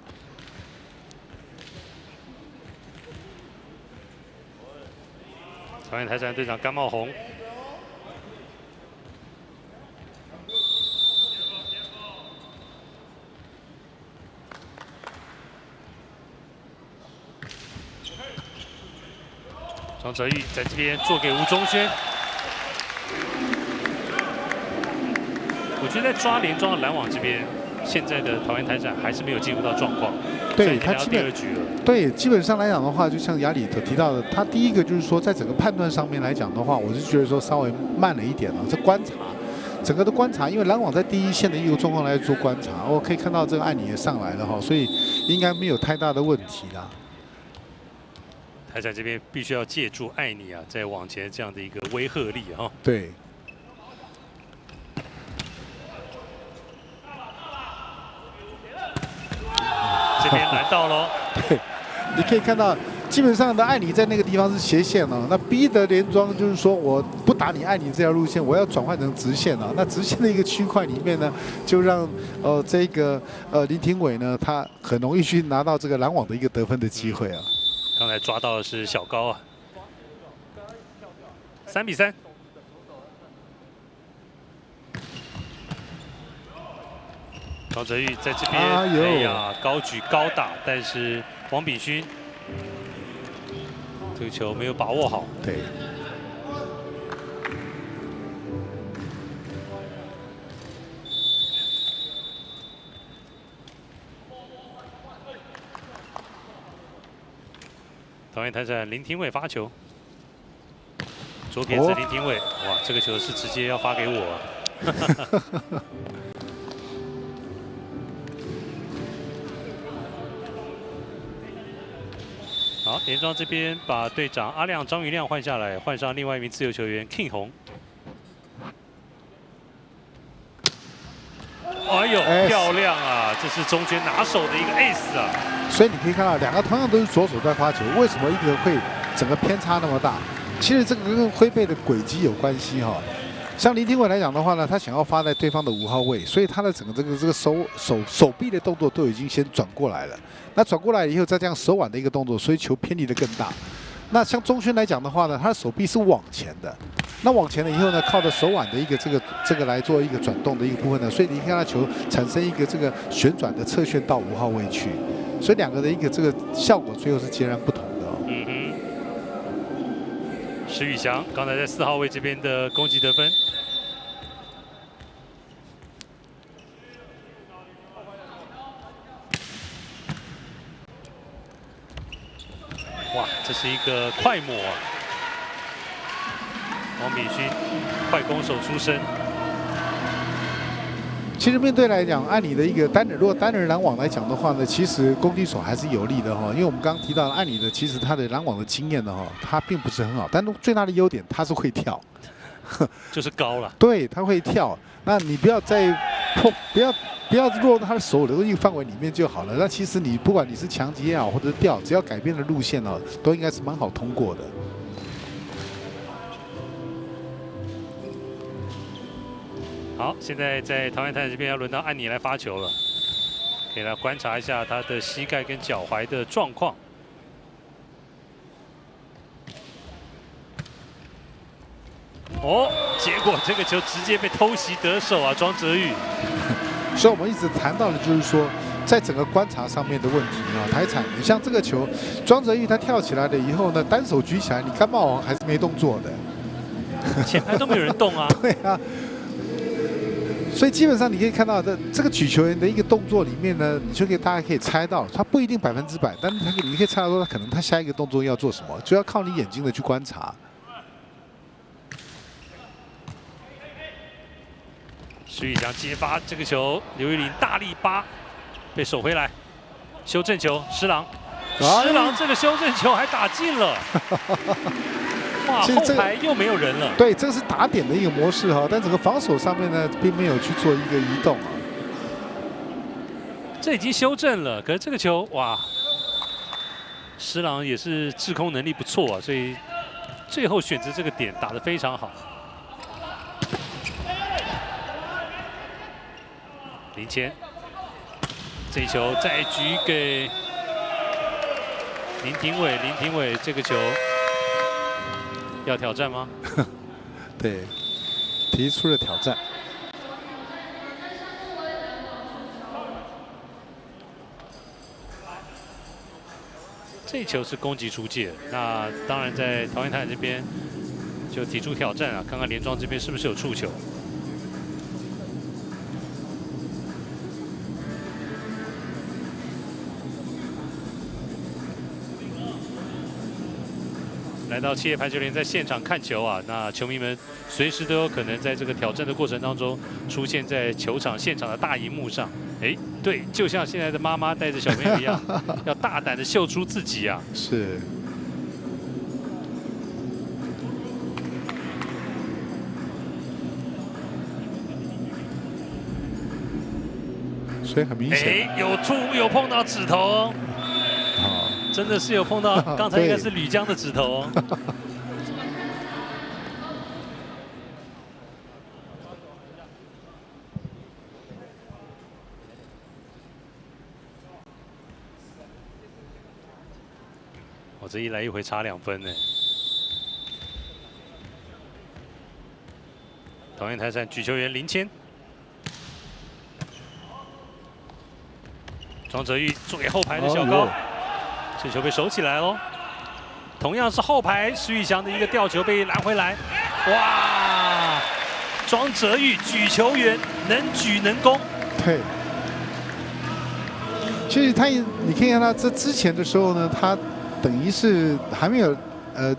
桃园台产队长甘茂宏，庄哲玉在这边做给吴宗轩。我觉得在抓连庄的拦网这边，现在的桃园台产还是没有进入到状况。对，他第2局了。对，基本上来讲的话，就像雅里所提到的，他第一个就是说，在整个判断上面来讲的话，我是觉得说稍微慢了一点了。这观察，整个的观察，因为拦网在第一线的一个状况来做观察，我可以看到这个艾尼也上来了哈，所以应该没有太大的问题啦。台产这边必须要借助艾尼啊，在往前这样的一个威慑力哈。对。这边拦到喽。对，你可以看到，基本上的艾尼在那个地方是斜线哦，那逼得连庄就是说我不打你艾尼这条路线，我要转换成直线了。那直线的一个区块里面呢，就让这个林廷伟呢，他很容易去拿到这个拦网的一个得分的机会啊。刚才抓到的是小高啊，3-3。庄哲玉在这边，哎呀，高举高打，但是王炳勋这个球没有把握好。对。桃园台战林廷伟发球，左撇子林廷伟，哇，这个球是直接要发给我、啊。好，连庄这边把队长阿亮张云亮换下来，换上另外一名自由球员 King 洪。哎呦，漂亮啊！这是中间拿手的一个 ace 啊！所以你可以看到，两个同样都是左手在发球，为什么一个会整个偏差那么大？其实这个跟挥背的轨迹有关系哈。像林廷伟来讲的话呢，他想要发在对方的5号位，所以他的整个这个手臂的动作都已经先转过来了。那转过来以后，再这样手腕的一个动作，所以球偏离的更大。那像钟轩来讲的话呢，他的手臂是往前的，那往前了以后呢，靠着手腕的一个这个来做一个转动的一个部分呢，所以你看他球产生一个这个旋转的侧旋到5号位去，所以两个的一个这个效果最后是截然不同的、哦。嗯哼，石宇翔刚才在4号位这边的攻击得分。哇，这是一个快抹啊！王敏勋，快攻手出身。其实面对来讲，按你的一个单人，如果单人拦网来讲的话呢，其实攻击手还是有利的哈。因为我们刚刚提到，按你的其实他的拦网的经验呢哈，他并不是很好，但最大的优点他是会跳，就是高了。对，他会跳。那你不要再不要落到他的手的一个范围里面就好了。那其实你不管你是强击也好，或者是吊，只要改变了路线哦，都应该是蛮好通过的。好，现在在桃园台这边要轮到安妮来发球了，可以来观察一下他的膝盖跟脚踝的状况。哦，结果这个球直接被偷袭得手啊，庄哲宇。所以我们一直谈到的就是说，在整个观察上面的问题啊，台产，你像这个球，庄哲宇他跳起来了以后呢，单手举起来，你看茂王还是没动作的，前排都没有人动啊。对啊。所以基本上你可以看到的这个举球员的一个动作里面呢，你就大家可以猜到，他不一定100%，但是你可以猜到说，可能他下一个动作要做什么，就要靠你眼睛的去观察。徐宇翔接发这个球，刘玉玲大力扒，被守回来，修正球，施郎，施郎这个修正球还打进了。哇，后排又没有人了。对，这个是打点的一个模式哈，但整个防守上面呢，并没有去做一个移动啊。这已经修正了，可是这个球哇，施郎也是制空能力不错啊，所以最后选择这个点打得非常好。林谦，这一球再举给林廷伟，林廷伟这个球。要挑战吗？对，提出了挑战。这一球是攻击出界，那当然在桃园台这边就提出挑战啊，看看连庄这边是不是有触球。来到企业排球联赛现场看球啊，那球迷们随时都有可能在这个挑战的过程当中出现在球场现场的大荧幕上。哎，对，就像现在的妈妈带着小朋友一样，要大胆的秀出自己啊。是。所以很明显。哎，有碰到指头哦。真的是有碰到，刚才应该是吕江的指头哦。我这一来一回差2分呢。桃园台战举球员林谦，庄哲玉做给后排的小高。这球被守起来喽，同样是后排石宇翔的一个吊球被拦回来，哇！庄哲玉举球员能举能攻，对。其实他也，你可以看到这之前的时候呢，他等于是还没有。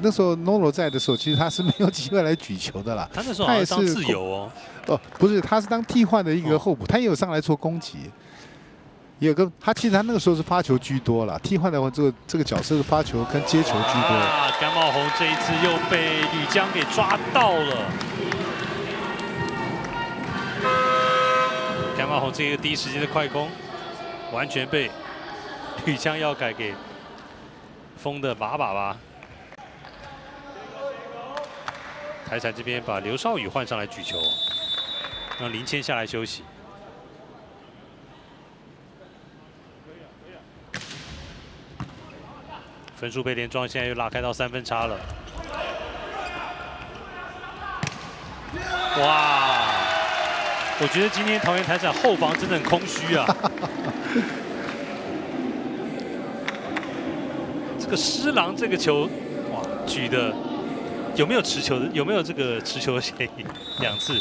那时候 Nolo 在的时候，其实他是没有机会来举球的啦。他那时候好像当自由哦。哦，不是，他是当替换的一个候补，他也有上来做攻击，也有个他其实他那个时候是发球居多了，替换的话这个角色是发球跟接球居多。啊，甘茂宏这一次又被吕江给抓到了。甘茂宏这个第一时间的快攻，完全被吕江要改给封的把把。台产这边把刘少宇换上来举球，让林谦下来休息。分数被连庄现在又拉开到3分差了。哇！我觉得今天桃园台产后防真的很空虚啊。这个施郎这个球，哇，举的。有没有持球的？有没有这个持球的嫌疑？2次。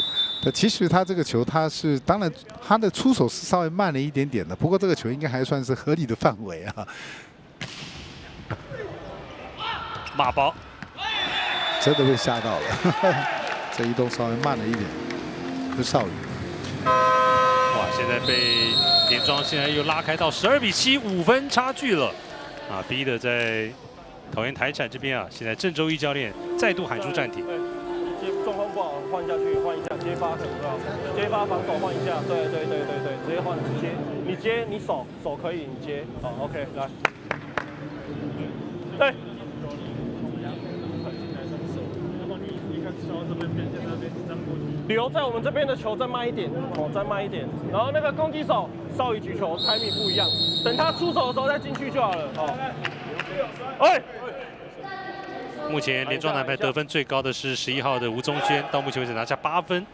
对，其实他这个球，他是当然他的出手是稍微慢了一点点的，不过这个球应该还算是合理的范围啊。马包，真的被吓到了，这移动稍微慢了一点。是少宇。哇，现在被连庄现在又拉开到12比7，5分差距了。啊，逼的在。桃园台产这边啊，现在郑州一教练再度喊出暂停。状况不好，换下去，换一下，接发可能不好，接发防守换一下，对，直接换接，你接你手可以，你接，好 ，OK， 来，对。留在我们这边的球再慢一点，再慢一点。然后那个攻击手少宇举球timing不一样，等他出手的时候再进去就好了，哎。目前连庄男排得分最高的是11号的吴宗轩，到目前为止拿下8分。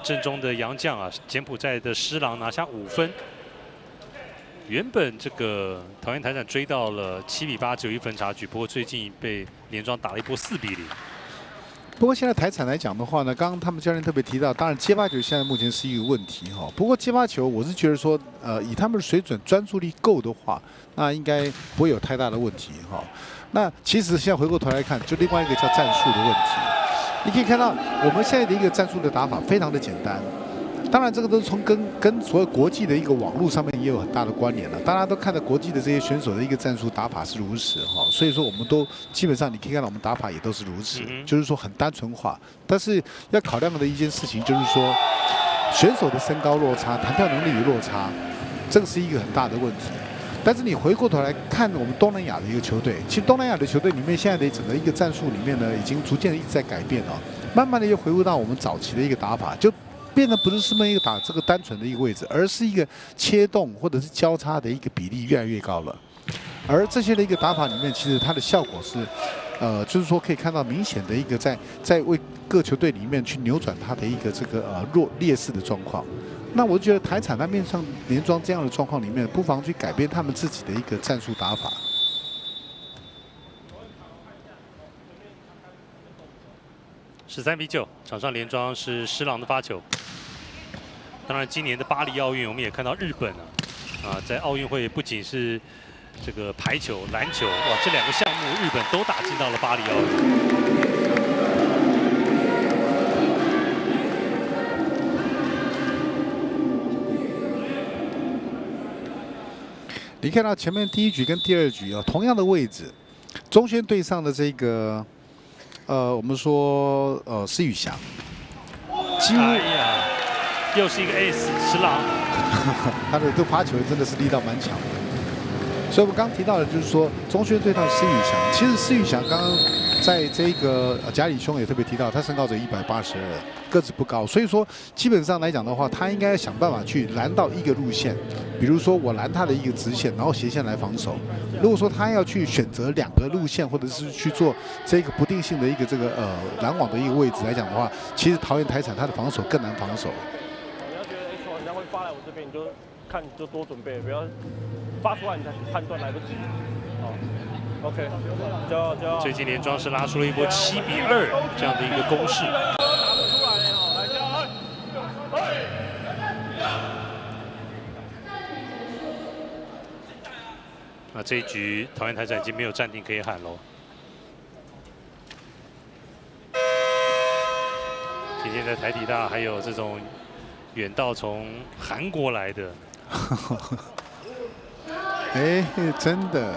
正中的洋将啊，柬埔寨的施郎拿下5分。原本这个桃园台产追到了7比8，只有1分差距，不过最近被连庄打了一波4比0。不过现在台产来讲的话呢，刚刚他们教练特别提到，当然接发球现在目前是一个问题哈。不过接发球，我是觉得说，以他们的水准专注力够的话，那应该不会有太大的问题哈。那其实现在回过头来看，就另外一个叫战术的问题。你可以看到我们现在的一个战术的打法非常的简单，当然这个都是从跟所有国际的一个网络上面也有很大的关联了。大家都看到国际的这些选手的一个战术打法是如此哈，所以说我们都基本上你可以看到我们打法也都是如此，就是说很单纯化。但是要考量的一件事情就是说，选手的身高落差、弹跳能力的落差，这个是一个很大的问题。但是你回过头来看我们东南亚的一个球队，其实东南亚的球队里面现在的整个一个战术里面呢，已经逐渐一直在改变了，慢慢的又回归到我们早期的一个打法，就变得不是这么一个打这个单纯的一个位置，而是一个切动或者是交叉的一个比例越来越高了。而这些的一个打法里面，其实它的效果是，就是说可以看到明显的一个在为各球队里面去扭转它的一个这个劣势的状况。那我觉得台产那面上连庄这样的状况里面，不妨去改变他们自己的一个战术打法。13比9，场上连庄是施郎的发球。当然，今年的巴黎奥运，我们也看到日本在奥运会不仅是这个排球、篮球，哇，这2个项目日本都打进到了巴黎奥运。你看到前面第1局跟第2局同样的位置，中轩对上的这个我们说施宇翔，几乎又是一个 ace 施郎，他的这发球真的是力道蛮强的。所以我们刚提到的就是说，中轩对到施宇翔，其实施宇翔刚刚在这个贾里兄也特别提到，他身高只182，个子不高，所以说基本上来讲的话，他应该想办法去拦到一个路线，比如说我拦他的一个直线，然后斜线来防守。如果说他要去选择2个路线，或者是去做这个不定性的一个这个拦网的一个位置来讲的话，其实桃园台产他的防守更难防守。你要觉得球人家会发来我这边，你就看就多准备，不要发出来你才判断来不及。好 ，OK， 最近连庄是拉出了一波7比2这样的一个攻势。那这一局桃园台展已经没有暂停可以喊喽。今天在台体大还有这种远道从韩国来的，哎，真的。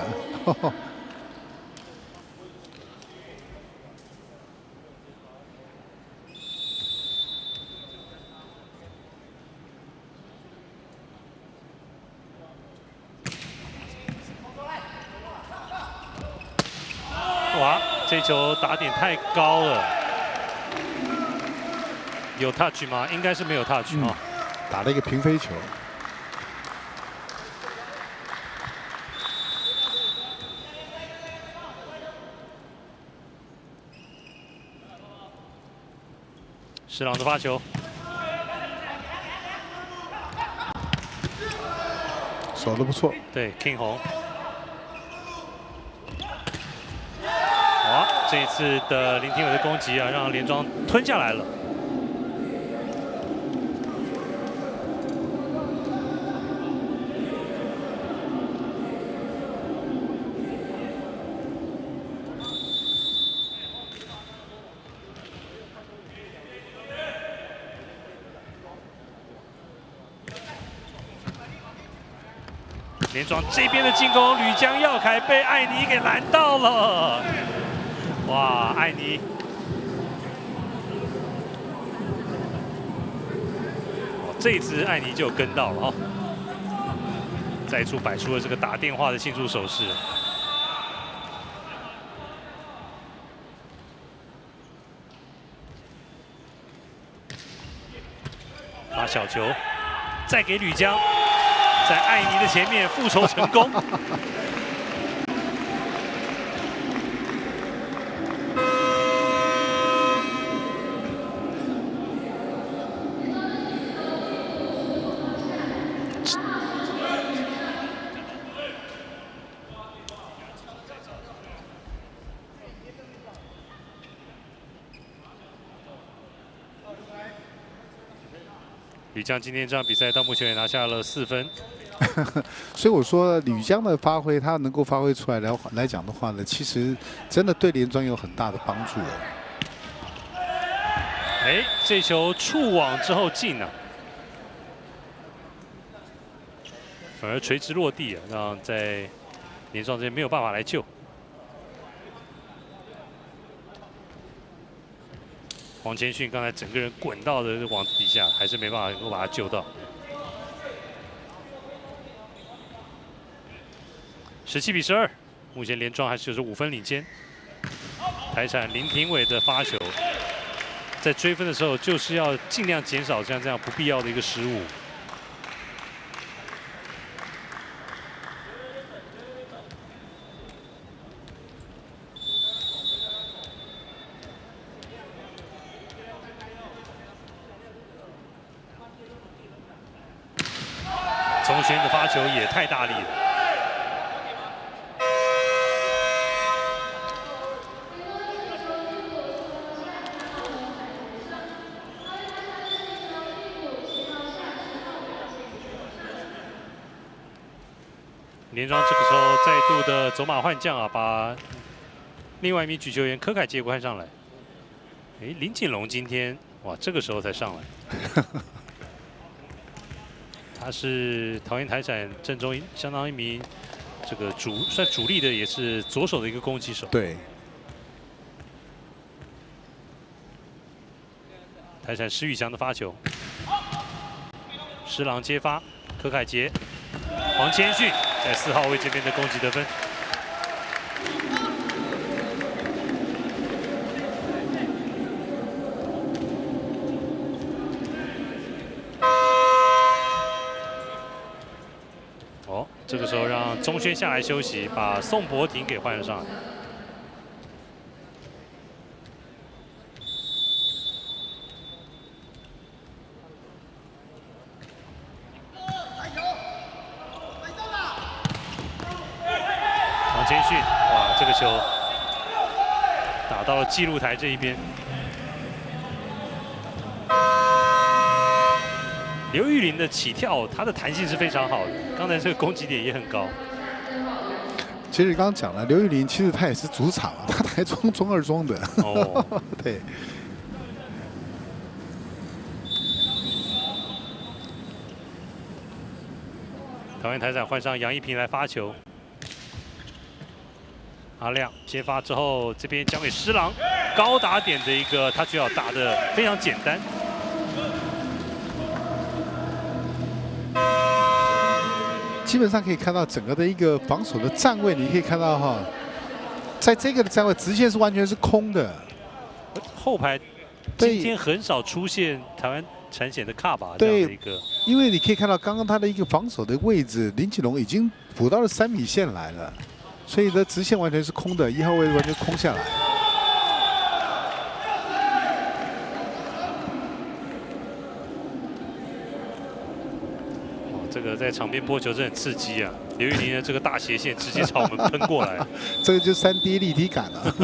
哇，这球打点太高了，有 touch 吗？应该是没有 touch 哦。打了一个平飞球。施朗的发球，守得不错。对 ，King 红。好，这一次的林廷伟的攻击啊，让连庄吞下来了。连庄这边的进攻，吕江耀凯被艾尼给拦到了。哇，艾尼！这一次艾尼就跟到了哦，再次摆出了这个打电话的庆祝手势。发小球，再给吕江。在艾尼的前面复仇成功。吕江今天这场比赛到目前也拿下了4分。所以我说吕江的发挥，他能够发挥出来来讲的话呢，其实真的对连庄有很大的帮助。哎，这球触网之后进了，反而垂直落地啊，让在连庄这边没有办法来救。黄千训刚才整个人滚到的网子底下，还是没办法能够把他救到。17-12，目前连庄还是有5分领先。台产林廷伟的发球，在追分的时候就是要尽量减少像这样不必要的一个失误。宗轩的发球也太大力了。连庄这个时候再度的走马换将啊，把另外一名举球员柯凯杰换上来。哎，林锦龙今天哇，这个时候才上来。他是桃园台展阵中相当一名这个算主力的，也是左手的一个攻击手。对。台产施宇翔的发球，施朗接发，柯凯杰。黄千训在4号位这边的攻击得分。哦，这个时候让宗轩下来休息，把宋博廷给换了上来。千训，哇，这个球打到了记录台这一边。刘玉玲的起跳，她的弹性是非常好的，刚才这个攻击点也很高。其实刚刚讲了，刘玉玲其实她也是主场啊，她台中二中的。哦，对。台湾台展换上杨一平来发球，阿亮接发之后，这边交给施郎，高打点的一个touch out打得非常简单。基本上可以看到整个的一个防守的站位，你可以看到哈，在这个的站位直线是完全是空的。后排今天很少出现台湾产险的卡巴这样的一个，因为你可以看到刚刚他的一个防守的位置，林启龙已经补到了3米线来了，所以的直线完全是空的，1号位完全空下来。这个在场边播球是很刺激啊！刘玉玲的这个大斜线直接朝我们喷过来，这个就3D 立体感了。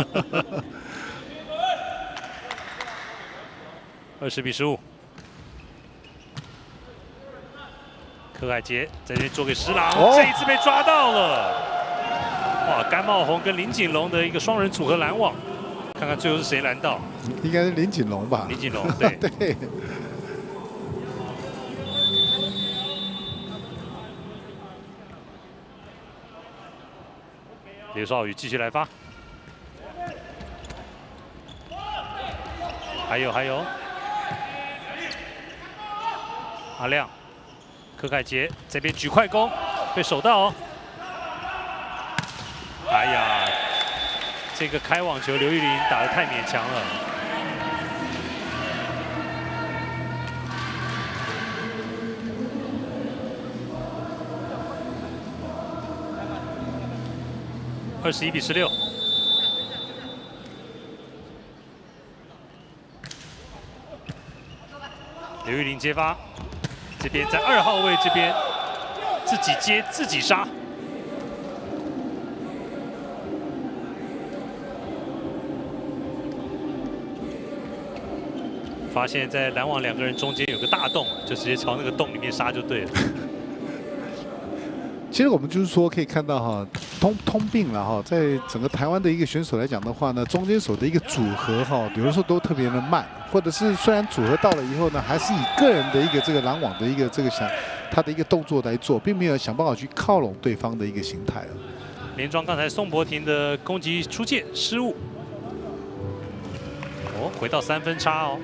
20比15，柯凯杰在这边做给施郎，这一次被抓到了。哇，甘茂宏跟林锦龙的一个双人组合拦网，看看最后是谁拦到？应该是林锦龙吧？林锦龙，对对。刘少宇继续来发，还有，阿亮、柯凯杰这边举快攻，被守到哦。哎呀，这个开网球刘玉玲打得太勉强了。21比16，刘玉玲接发，这边在2号位这边自己接自己杀，发现在拦网2个人中间有个大洞，就直接朝那个洞里面杀就对了。其实我们就是说可以看到哈，通病了哈，在整个台湾的一个选手来讲的话呢，中间手的一个组合哈，有的时候都特别的慢，或者是虽然组合到了以后呢，还是以个人的一个这个拦网的一个这个他的一个动作来做，并没有想办法去靠拢对方的一个形态。连庄刚才宋博廷的攻击出界失误，哦，回到3分差哦。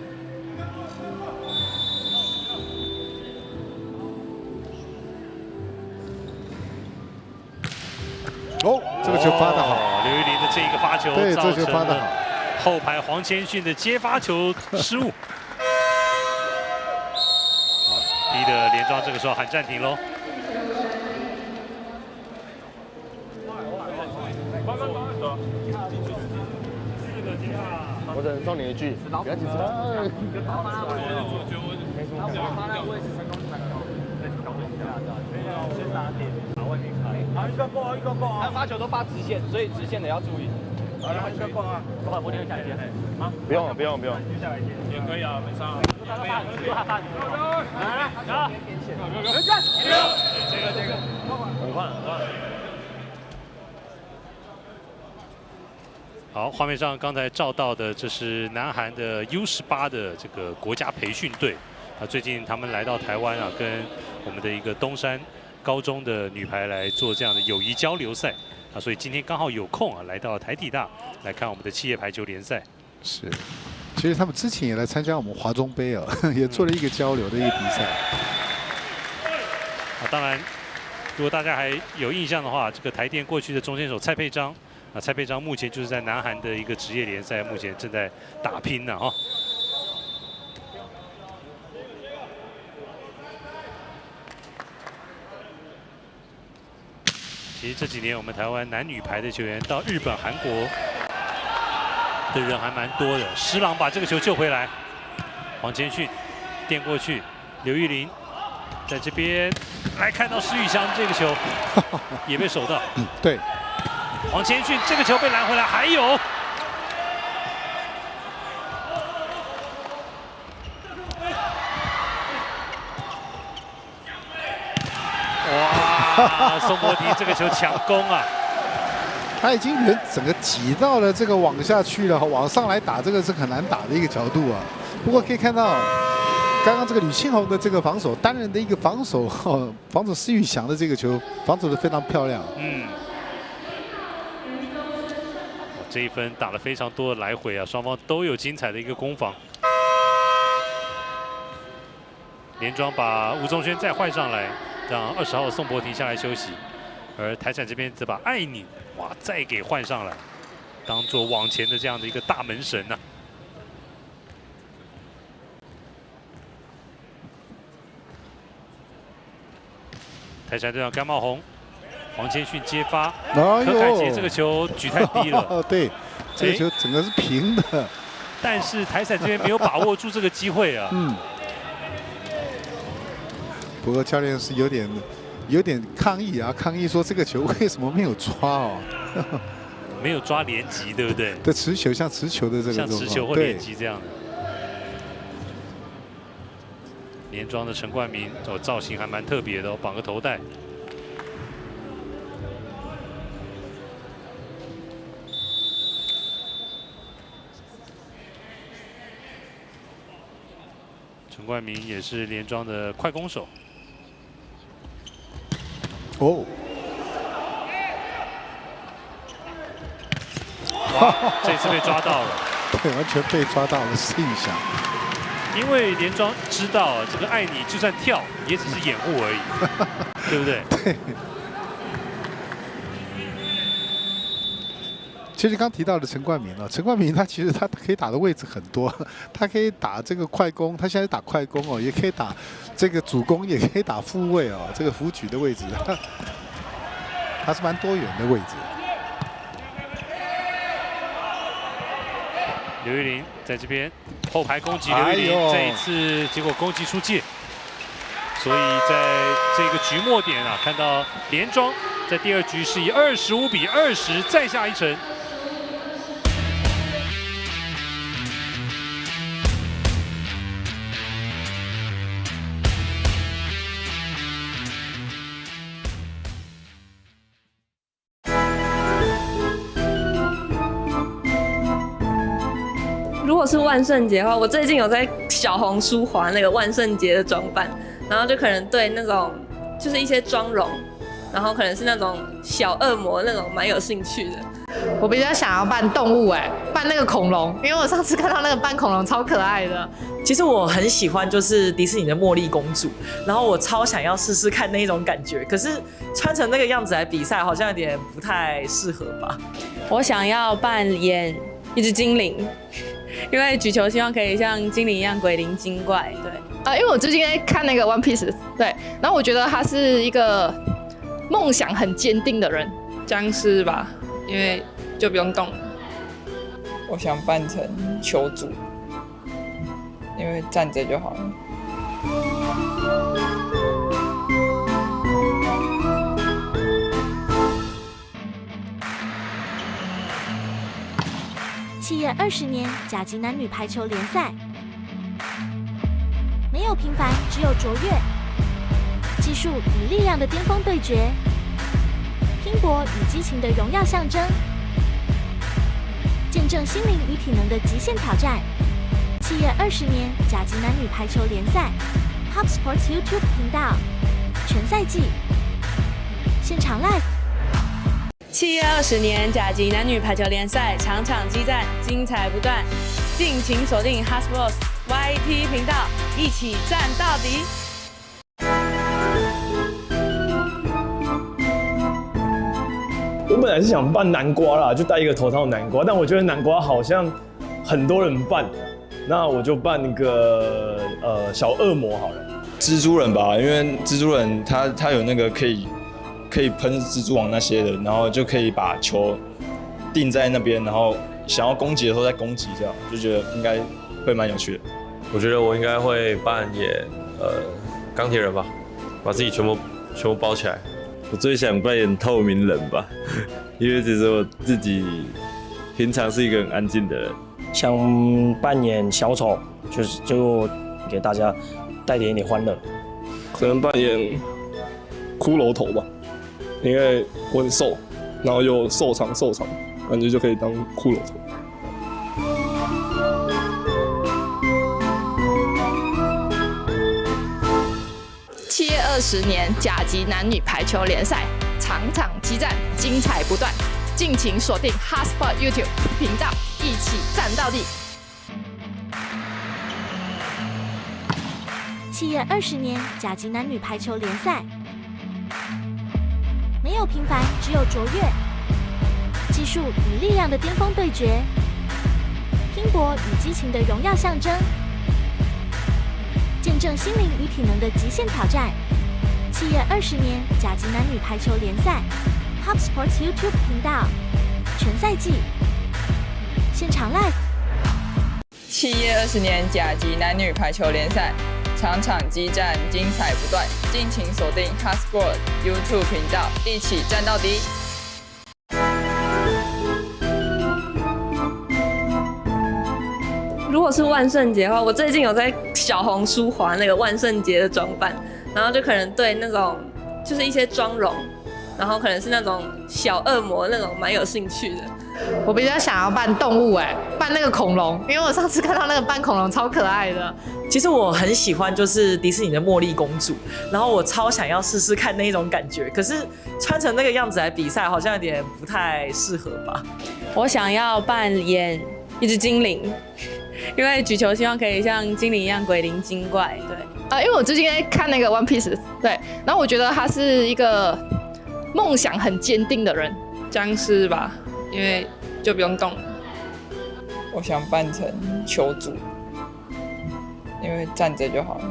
哦，这个球发得好，刘玉玲的这一个发球，对，这球发得好。后排黄千训的接发球失误，逼得连庄这个时候喊暂停喽。我只能送你一句，不要紧张。一个够啊，一个够啊！他发球都发直线，所以直线的要注意。好，一个够啊！我留下来接。啊，不用了，不用，不用。留下来接也可以啊，没差。来，这个，很快。好，画面上刚才照到的，这是南韩的 U18的这个国家培训队啊，最近他们来到台湾啊，跟我们的一个东山高中的女排来做这样的友谊交流赛啊，所以今天刚好有空啊，来到台体大来看我们的企业排球联赛。是，其实他们之前也来参加我们华中杯啊，也做了一个交流的一个比赛。啊，当然，如果大家还有印象的话，这个台电过去的中线手蔡佩章啊，蔡佩章目前就是在南韩的一个职业联赛，目前正在打拼呢哈。其实这几年我们台湾男女排的球员到日本、韩国的人还蛮多的。施郎把这个球救回来，黄千训垫过去，刘玉玲在这边来看到施宇翔这个球也被守到。对，黄千训这个球被拦回来，还有。哇！宋博迪这个球强攻啊！他已经人整个挤到了这个往下去了，往上来打这个是很难打的一个角度啊。不过可以看到，刚刚这个吕庆宏的这个防守，单人的一个防守，防守施宇翔的这个球，防守的非常漂亮。这一分打了非常多的来回啊，双方都有精彩的一个攻防。连庄把吴宗轩再换上来，让20号的宋博停下来休息，而台产这边则把艾宁哇再给换上来，当做往前的这样的一个大门神呐、台产队长甘茂宏，黄千训接发，柯凯杰这个球举太低了，对，这个球整个是平的，但是台产这边没有把握住这个机会啊。不过教练是有点抗议啊，抗议说这个球为什么没有抓哦？没有抓连击，对不对？对，持球像持球的这个像持球或连击这样的。连庄的陈冠明，造型还蛮特别的哦，绑个头带。陈冠明也是连庄的快攻手。哦，哇，这次被抓到了，对，完全被抓到了，施宇翔。因为连庄知道这个艾尼就算跳，也只是掩护而已，对不对？对。其实刚提到的陈冠明陈冠明他其实他可以打的位置很多，他可以打这个快攻，他现在打快攻也可以打这个主攻，也可以打副位这个辅举的位置，他是蛮多元的位置。刘玉玲在这边后排攻击，刘玉玲这一次结果攻击出界，所以在这个局末点看到连庄在第二局是以25-20再下一城。如果是万圣节的话，我最近有在小红书滑那个万圣节的装扮，然后就可能对那种就是一些妆容，然后可能是那种小恶魔那种蛮有兴趣的。我比较想要扮动物扮那个恐龙，因为我上次看到那个扮恐龙超可爱的。其实我很喜欢就是迪士尼的茉莉公主，然后我超想要试试看那一种感觉，可是穿成那个样子来比赛好像有点不太适合吧。我想要扮演一只精灵。因为举球希望可以像精灵一样鬼灵精怪，对。因为我最近在看那个 One Piece， 对，然后我觉得他是一个梦想很坚定的人。僵尸吧，因为就不用动了。我想扮成球主，因为站着就好了。企业20年甲级男女排球联赛，没有平凡，只有卓越。技术与力量的巅峰对决，拼搏与激情的荣耀象征，见证心灵与体能的极限挑战。企业20年甲级男女排球联赛 ，HubSports YouTube 频道，全赛季现场 live。企业20年甲级男女排球联赛，场场激战，精彩不断，敬请锁定 HubSports YT 频道，一起战到底。我本来是想扮南瓜啦，就戴一个头套南瓜，但我觉得南瓜好像很多人扮，那我就扮那个小恶魔好了。蜘蛛人吧，因为蜘蛛人他有那个可以喷蜘蛛网那些的，然后就可以把球定在那边，然后想要攻击的时候再攻击，这样就觉得应该会蛮有趣的。我觉得我应该会扮演钢铁人吧，把自己全部包起来。我最想扮演透明人吧，因为其实我自己平常是一个很安静的人。想扮演小丑，就给大家带点一点欢乐。可能扮演骷髅头吧，因为我很瘦，然后又瘦长，感觉就可以当骷髅头。7月20年甲级男女排球联赛，场场激战，精彩不断，敬请锁定 HotSpot YouTube 频道，一起战到底。7月20年甲级男女排球联赛，没有平凡，只有卓越。技术与力量的巅峰对决，拼搏与激情的荣耀象征，见证心灵与体能的极限挑战。7月20年甲级男女排球联赛 ，HubSports YouTube 频道，全赛季现场 live。7月20年甲级男女排球联赛，场场激战，精彩不断，敬请锁定 HubSport YouTube 频道，一起战到底。如果是万圣节的话，我最近有在小红书滑那个万圣节的装扮，然后就可能对那种就是一些妆容，然后可能是那种小恶魔那种蛮有兴趣的。我比较想要扮动物扮那个恐龙，因为我上次看到那个扮恐龙超可爱的。其实我很喜欢就是迪士尼的茉莉公主，然后我超想要试试看那一种感觉，可是穿成那个样子来比赛好像有点不太适合吧。我想要扮演一只精灵，因为举球希望可以像精灵一样鬼灵精怪。对，因为我最近在看那个 One Piece， 对，然后我觉得他是一个梦想很坚定的人。僵尸吧，因为就不用动了。我想扮成球主，因为站着就好了。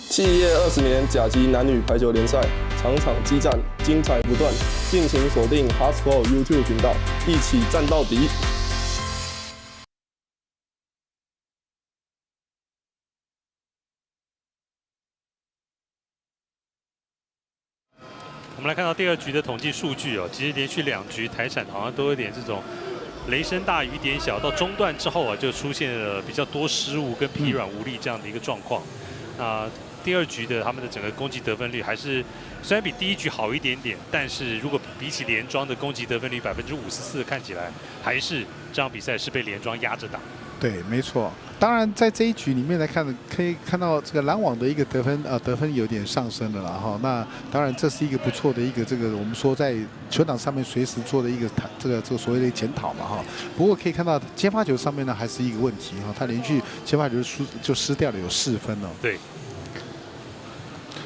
7月20年甲级男女排球联赛，场场激战，精彩不断，敬请锁定 HotSport YouTube 频道，一起战到底。我们来看到第2局的统计数据哦，其实连续2局台产好像都有点这种雷声大雨点小，到中段之后啊，就出现了比较多失误跟疲软无力这样的一个状况。第2局的他们的整个攻击得分率还是虽然比第1局好一点点，但是如果比起连庄的攻击得分率54%，看起来还是这场比赛是被连庄压着打。对，没错。当然，在这一局里面来看，可以看到这个篮网的一个得分有点上升了啦哈。那当然，这是一个不错的一个这个我们说在球场上面随时做的一个这个所谓的检讨嘛哈。不过可以看到接发球上面呢还是一个问题哈，他连续接发球就失掉了有4分哦。对。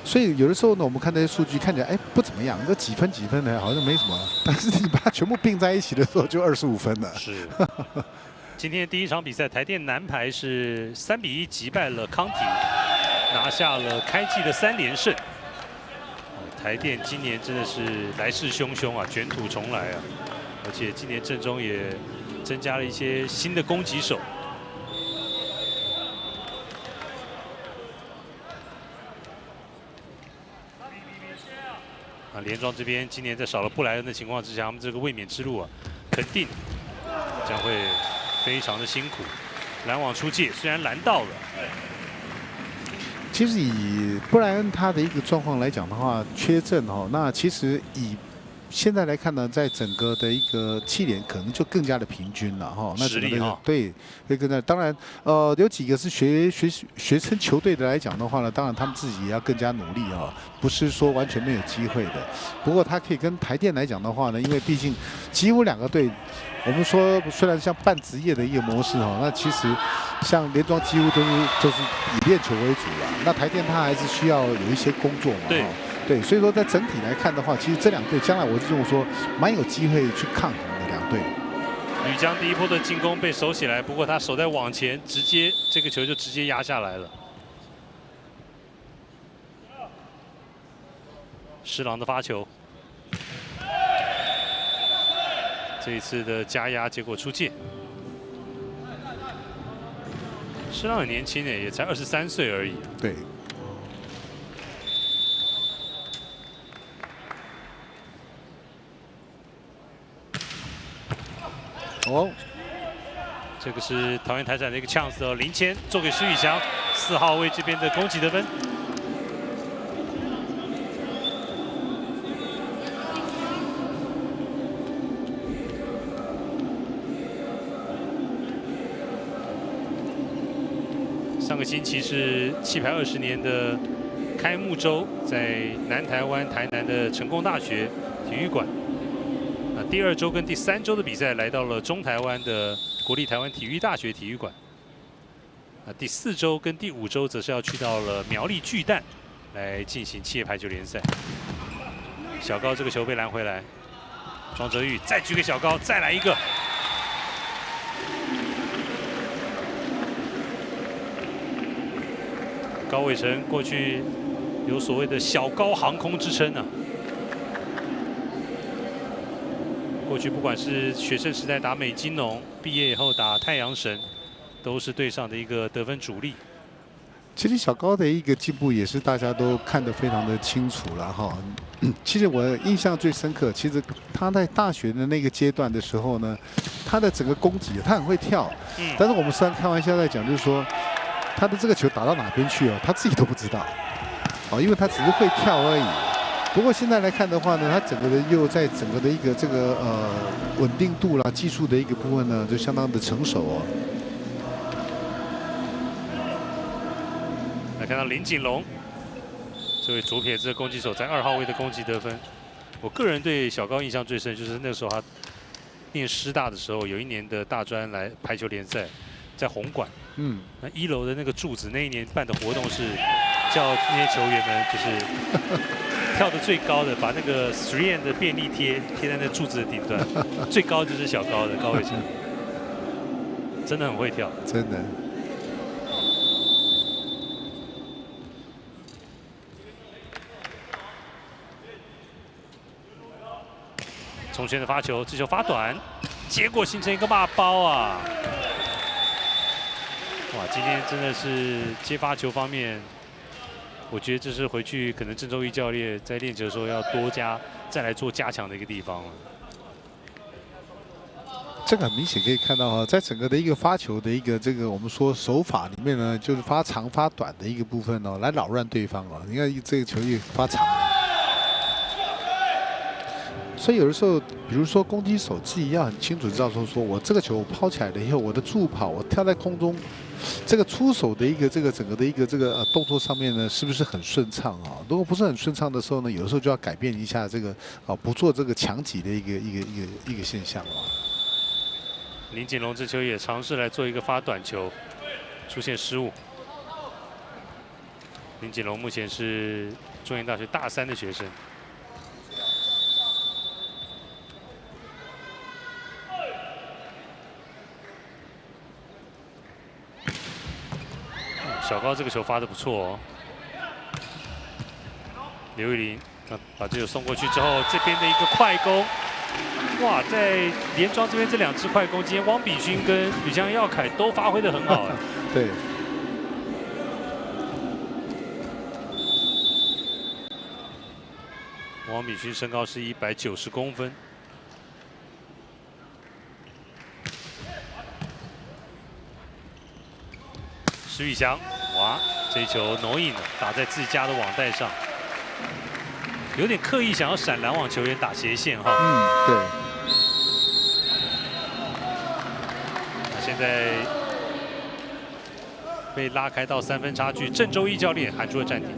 所以有的时候呢，我们看这些数据看起来不怎么样，这几分呢好像没什么，但是你把它全部并在一起的时候就25分了。是。今天第1场比赛，台电男排是3比1击败了康体，拿下了开季的3连胜。台电今年真的是来势汹汹啊，卷土重来啊！而且今年阵中也增加了一些新的攻击手。连庄这边今年在少了布莱恩的情况之下，他们这个卫冕之路啊，肯定将会非常的辛苦。拦网出界，虽然拦到了。其实以布莱恩他的一个状况来讲的话，缺阵哦，那其实以现在来看呢，在整个的一个气联可能就更加的平均了哈。那实力哈，对，会跟着。当然，有几个是学生球队的来讲的话呢，当然他们自己也要更加努力啊，不是说完全没有机会的。不过他可以跟台电来讲的话呢，因为毕竟几乎2个队。我们说，虽然像半职业的一个模式哈，那其实像连庄几乎都是以练球为主了。那台电它还是需要有一些工作嘛。对，所以说在整体来看的话，其实这2队将来我是这么说，蛮有机会去抗衡的2队。吕江第1波的进攻被守起来，不过他守在网前，直接这个球就直接压下来了。施郎的发球。这一次的加压结果出界，施郎很年轻也才23岁而已。对。这个是桃园台展的一个 chance 哦，林谦做给施宇翔，4号位这边的攻击得分。上个星期是气排20年的开幕周，在南台湾台南的成功大学体育馆。第2周跟第3周的比赛来到了中台湾的国立台湾体育大学体育馆。第4周跟第5周则是要去到了苗栗巨蛋来进行企业排球联赛。小高这个球被拦回来，庄哲宇再举给小高，再来一个。高伟成过去有所谓的小高航空之称啊。过去不管是学生时代打美金农，毕业以后打太阳神，都是队上的一个得分主力。其实小高的一个进步也是大家都看得非常的清楚了哈。其实我印象最深刻，其实他在大学的那个阶段的时候呢，他的整个攻击他很会跳，但是我们虽然开玩笑在讲，就是说他的这个球打到哪边去哦，他自己都不知道，哦，因为他只是会跳而已。不过现在来看的话呢，他整个的又在整个的一个这个稳定度啦、技术的一个部分呢，就相当的成熟哦。来看到林锦龙，这位左撇子的攻击手，在2号位的攻击得分。我个人对小高印象最深，就是那时候他念师大的时候，有一年的大专来排球联赛，在红馆。那1楼的那个柱子，那一年办的活动是叫那些球员们就是跳得最高的，把那个 3M 的便利贴贴在那柱子的顶端，最高就是小高的高伟成，真的很会跳，真的。从前的发球，这球发短，结果形成一个骂包啊！哇，今天真的是接发球方面，我觉得这是回去可能郑州义教练在练球的时候要多加再来做加强的一个地方了。这个很明显可以看到啊，在整个的一个发球的一个这个我们说手法里面呢，就是发长发短的一个部分哦，来扰乱对方哦。你看这个球也发长。所以有的时候，比如说攻击手自己要很清楚知道说我这个球抛起来了以后，我的助跑，我跳在空中，这个出手的一个这个整个的一个这个动作上面呢，是不是很顺畅啊？如果不是很顺畅的时候呢，有的时候就要改变一下这个不做这个强击的一个现象啊。林锦龙这球也尝试来做一个发短球，出现失误。林锦龙目前是中原大学大3的学生。小高这个球发得不错哦，刘玉玲把这球送过去之后，这边的一个快攻，哇，在连庄这边这2支快攻，今天汪比勋跟吕江耀凯都发挥得很好哎。对。汪比勋身高是190公分。施宇翔，哇，这一球挪印了，打在自己家的网带上，有点刻意想要闪拦网球员打斜线哈。对。那现在被拉开到3分差距，郑州义教练喊出了暂停。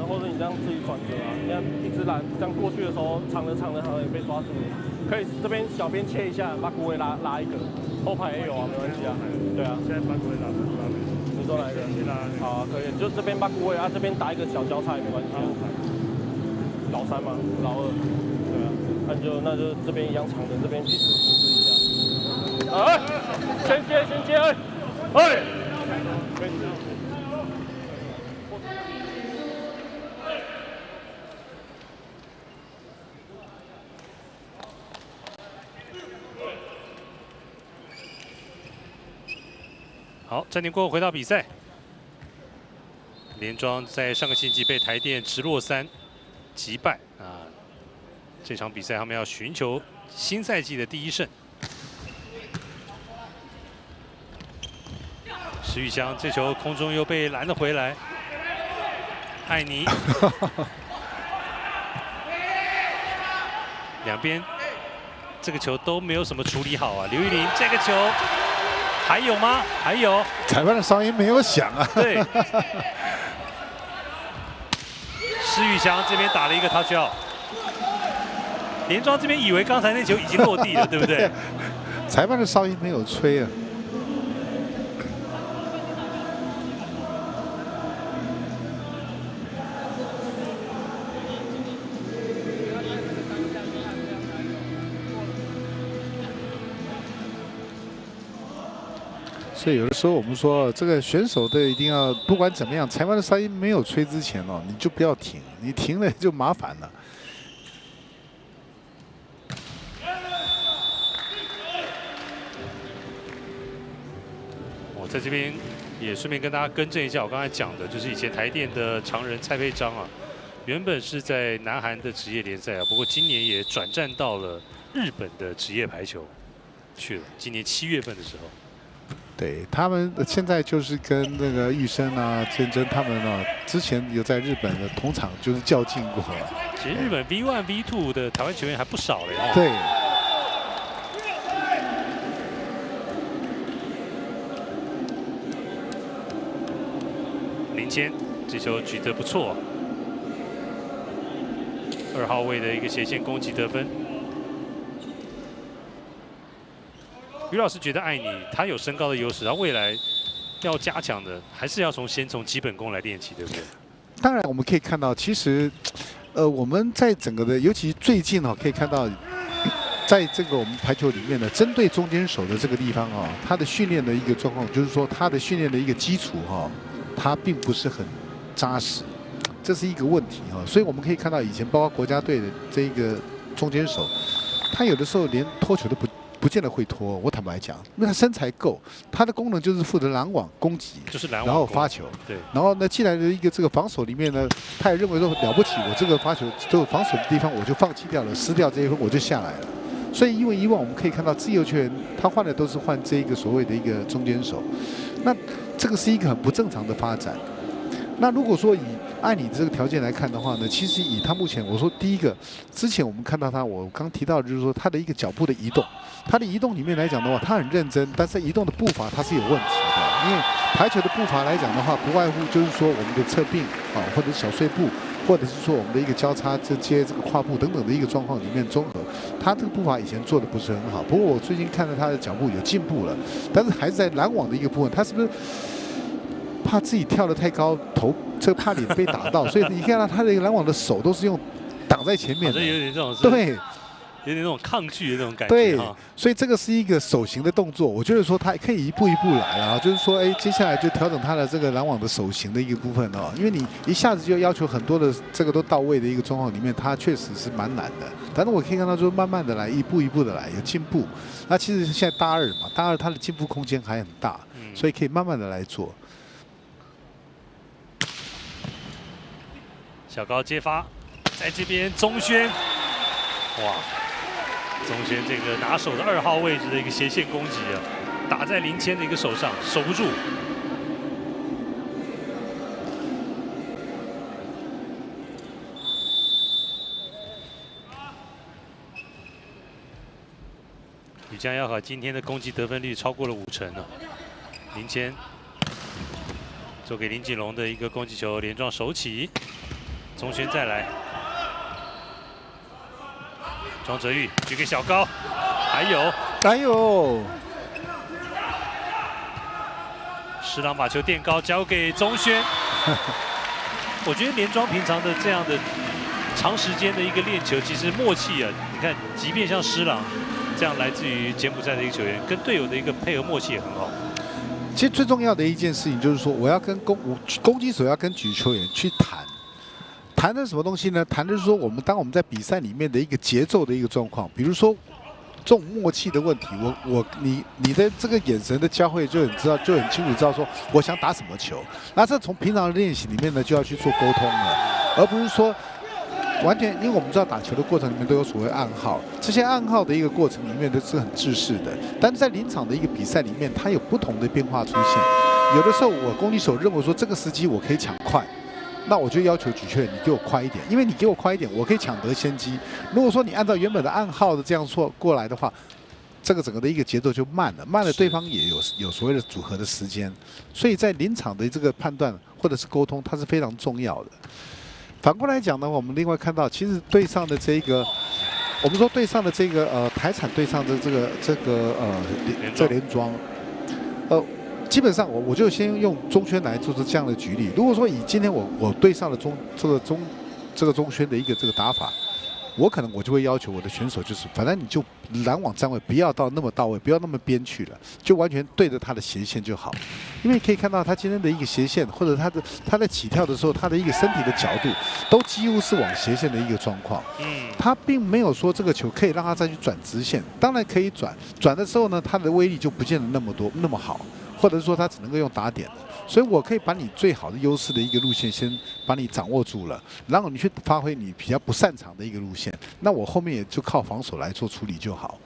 或者你这样自己转折啊，你看一直拦这样过去的时候，长的也被抓住了，可以这边小边切一下，把骨尾拉一个，后排也有啊，没关系啊。对啊。现在把骨尾拉。你说哪一个？好，可以，就这边把骨尾啊，这边打一个小交叉也没关系啊。老3嘛，老2，对啊，那就这边一样长的，这边彼此扶持一下。哎，先接，哎，好，暂停过后回到比赛。连庄在上个星期被台电直落3击败啊，这场比赛他们要寻求新赛季的第1胜。石宇翔这球空中又被拦了回来，艾妮，两边这个球都没有什么处理好啊。刘玉玲这个球还有吗？还有，裁判的哨音没有响啊。对，石宇翔这边打了一个 touch out， 连庄这边以为刚才那球已经落地了，对不对？裁判的哨音没有吹啊。所以有的时候我们说，这个选手的一定要不管怎么样，裁判的哨音没有吹之前哦，你就不要停，你停了就麻烦了。我在这边也顺便跟大家更正一下，我刚才讲的就是以前台电的常人蔡佩章啊，原本是在南韩的职业联赛啊，不过今年也转战到了日本的职业排球去了。今年7月份的时候。 对他们现在就是跟那个玉生啊、坚贞他们啊，之前有在日本的同场就是较劲过。其实日本 V1、V2 的台湾球员还不少嘞哦。对。林谦这球举得不错，2号位的一个斜线攻击得分。 于老师觉得艾妮她有身高的优势，然后未来要加强的还是要先从基本功来练起，对不对？当然，我们可以看到，其实，我们在整个的，尤其最近哦，可以看到，在这个我们排球里面呢，针对中间手的这个地方啊，他的训练的一个状况，就是说他的训练的一个基础哈，他并不是很扎实，这是一个问题哈。所以我们可以看到，以前包括国家队的这个中间手，他有的时候连拖球都不见得会拖，我坦白讲，因为他身材够，他的功能就是负责拦网攻击，就是拦网，然后发球。对。然后呢，进来的一个这个防守里面呢，他也认为说了不起，我这个发球这个防守的地方我就放弃掉了，失掉这一分我就下来了。所以因为以往我们可以看到自由球员他换的都是换这一个所谓的一个中间手，那这个是一个很不正常的发展。那如果说以按你这个条件来看的话呢，其实以他目前，我说第一个，之前我们看到他，我刚提到的就是说他的一个脚步的移动，他的移动里面来讲的话，他很认真，但是移动的步伐他是有问题的，因为排球的步伐来讲的话，不外乎就是说我们的侧并啊，或者小碎步，或者是说我们的一个交叉接这个跨步等等的一个状况里面综合，他这个步伐以前做的不是很好，不过我最近看到他的脚步有进步了，但是还是在拦网的一个部分，他是不是？怕自己跳得太高，头这怕脸被打到，所以你看到他的拦网的手都是用挡在前面的，好像有点这种对，有点那种抗拒的那种感觉。对，所以这个是一个手型的动作，我觉得说他可以一步一步来啊，就是说，哎，接下来就调整他的这个拦网的手型的一个部分哦，因为你一下子就要求很多的这个都到位的一个状况里面，他确实是蛮难的。但是我可以看到，就是慢慢的来，一步一步的来，有进步。那其实现在大二嘛，大二他的进步空间还很大，所以可以慢慢的来做。小高接发，在这边钟轩，哇，钟轩这个拿手的2号位置的一个斜线攻击啊，打在林谦的一个手上，守不住。吕江耀和今天的攻击得分率超过了50%了，林谦做给林锦龙的一个攻击球连撞手起。钟轩再来，庄哲玉举给小高，还有，石郎把球垫高，交给钟轩。我觉得连庄平常的这样的长时间的一个练球，其实默契啊，你看，即便像石郎这样来自于柬埔寨的一个球员，跟队友的一个配合默契也很好。其实最重要的一件事情就是说，我要跟攻击手要跟举球员去谈。谈的什么东西呢？谈的是说当我们在比赛里面的一个节奏的一个状况，比如说这种默契的问题，你的这个眼神的交汇就很清楚知道说我想打什么球，那这从平常的练习里面呢就要去做沟通了，而不是说完全，因为我们知道打球的过程里面都有所谓暗号，这些暗号的一个过程里面都是很制式的，但是在临场的一个比赛里面，它有不同的变化出现。有的时候我攻击手认为说这个时机我可以抢快，那我就要求举球员你给我快一点，因为你给我快一点，我可以抢得先机。如果说你按照原本的暗号的这样做过来的话，这个整个的一个节奏就慢了，对方也有所谓的组合的时间，所以在临场的这个判断或者是沟通，它是非常重要的。反过来讲呢，我们另外看到，其实对上的这个，我们说对上的这个台产对上的这连庄，基本上我就先用中轩来做这样的举例。如果说以今天我对上了中轩的一个这个打法，我可能就会要求我的选手就是，反正你就拦网站位不要到那么到位，不要那么边去了，就完全对着他的斜线就好。因为可以看到他今天的一个斜线，或者他在起跳的时候，他的一个身体的角度都几乎是往斜线的一个状况。他并没有说这个球可以让他再去转直线，当然可以转的时候呢，他的威力就不见得那么好，或者说他只能够用打点的。所以我可以把你最好的优势的一个路线先把你掌握住了，然后你去发挥你比较不擅长的一个路线，那我后面也就靠防守来做处理就好。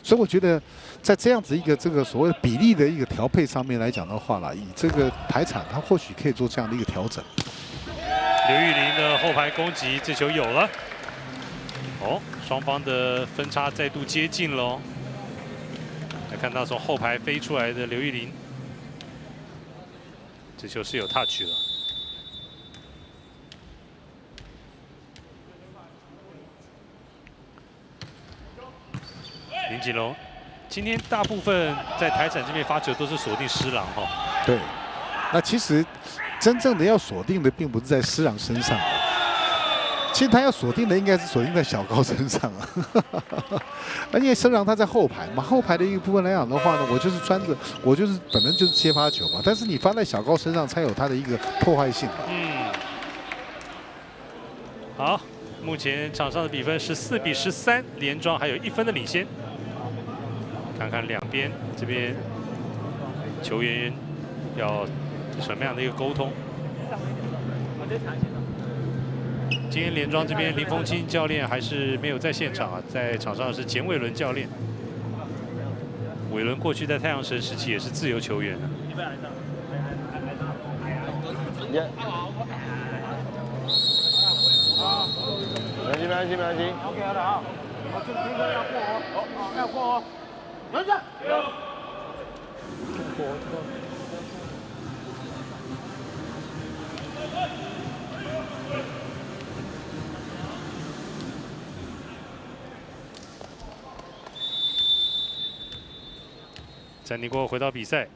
所以我觉得在这样子一个这个所谓的比例的一个调配上面来讲的话啦，以这个台产它或许可以做这样的一个调整。刘玉玲的后排攻击，这球有了。双方的分差再度接近了。来看到从后排飞出来的刘玉玲。这球是有 touch 了，林锦龙今天大部分在台产这边发球都是锁定施郎哈。对，那其实真正的要锁定的并不是在施郎身上，其实他要锁定的应该是锁定在小高身上啊。而且施郎他在后排嘛，后排的一个部分来讲的话呢，我就是本身就是接发球嘛，但是你发在小高身上才有它的一个破坏性。好，目前场上的比分14比13，连庄还有1分的领先。看看两边这边球员要什么样的一个沟通。今天连庄这边林峰清教练还是没有在现场啊，在场上是简伟伦教练。伟伦过去在太阳神时期也是自由球员啊。没关系。OK 好的啊，我这个要过哦，要过哦，轮着。暂停过后回到比赛，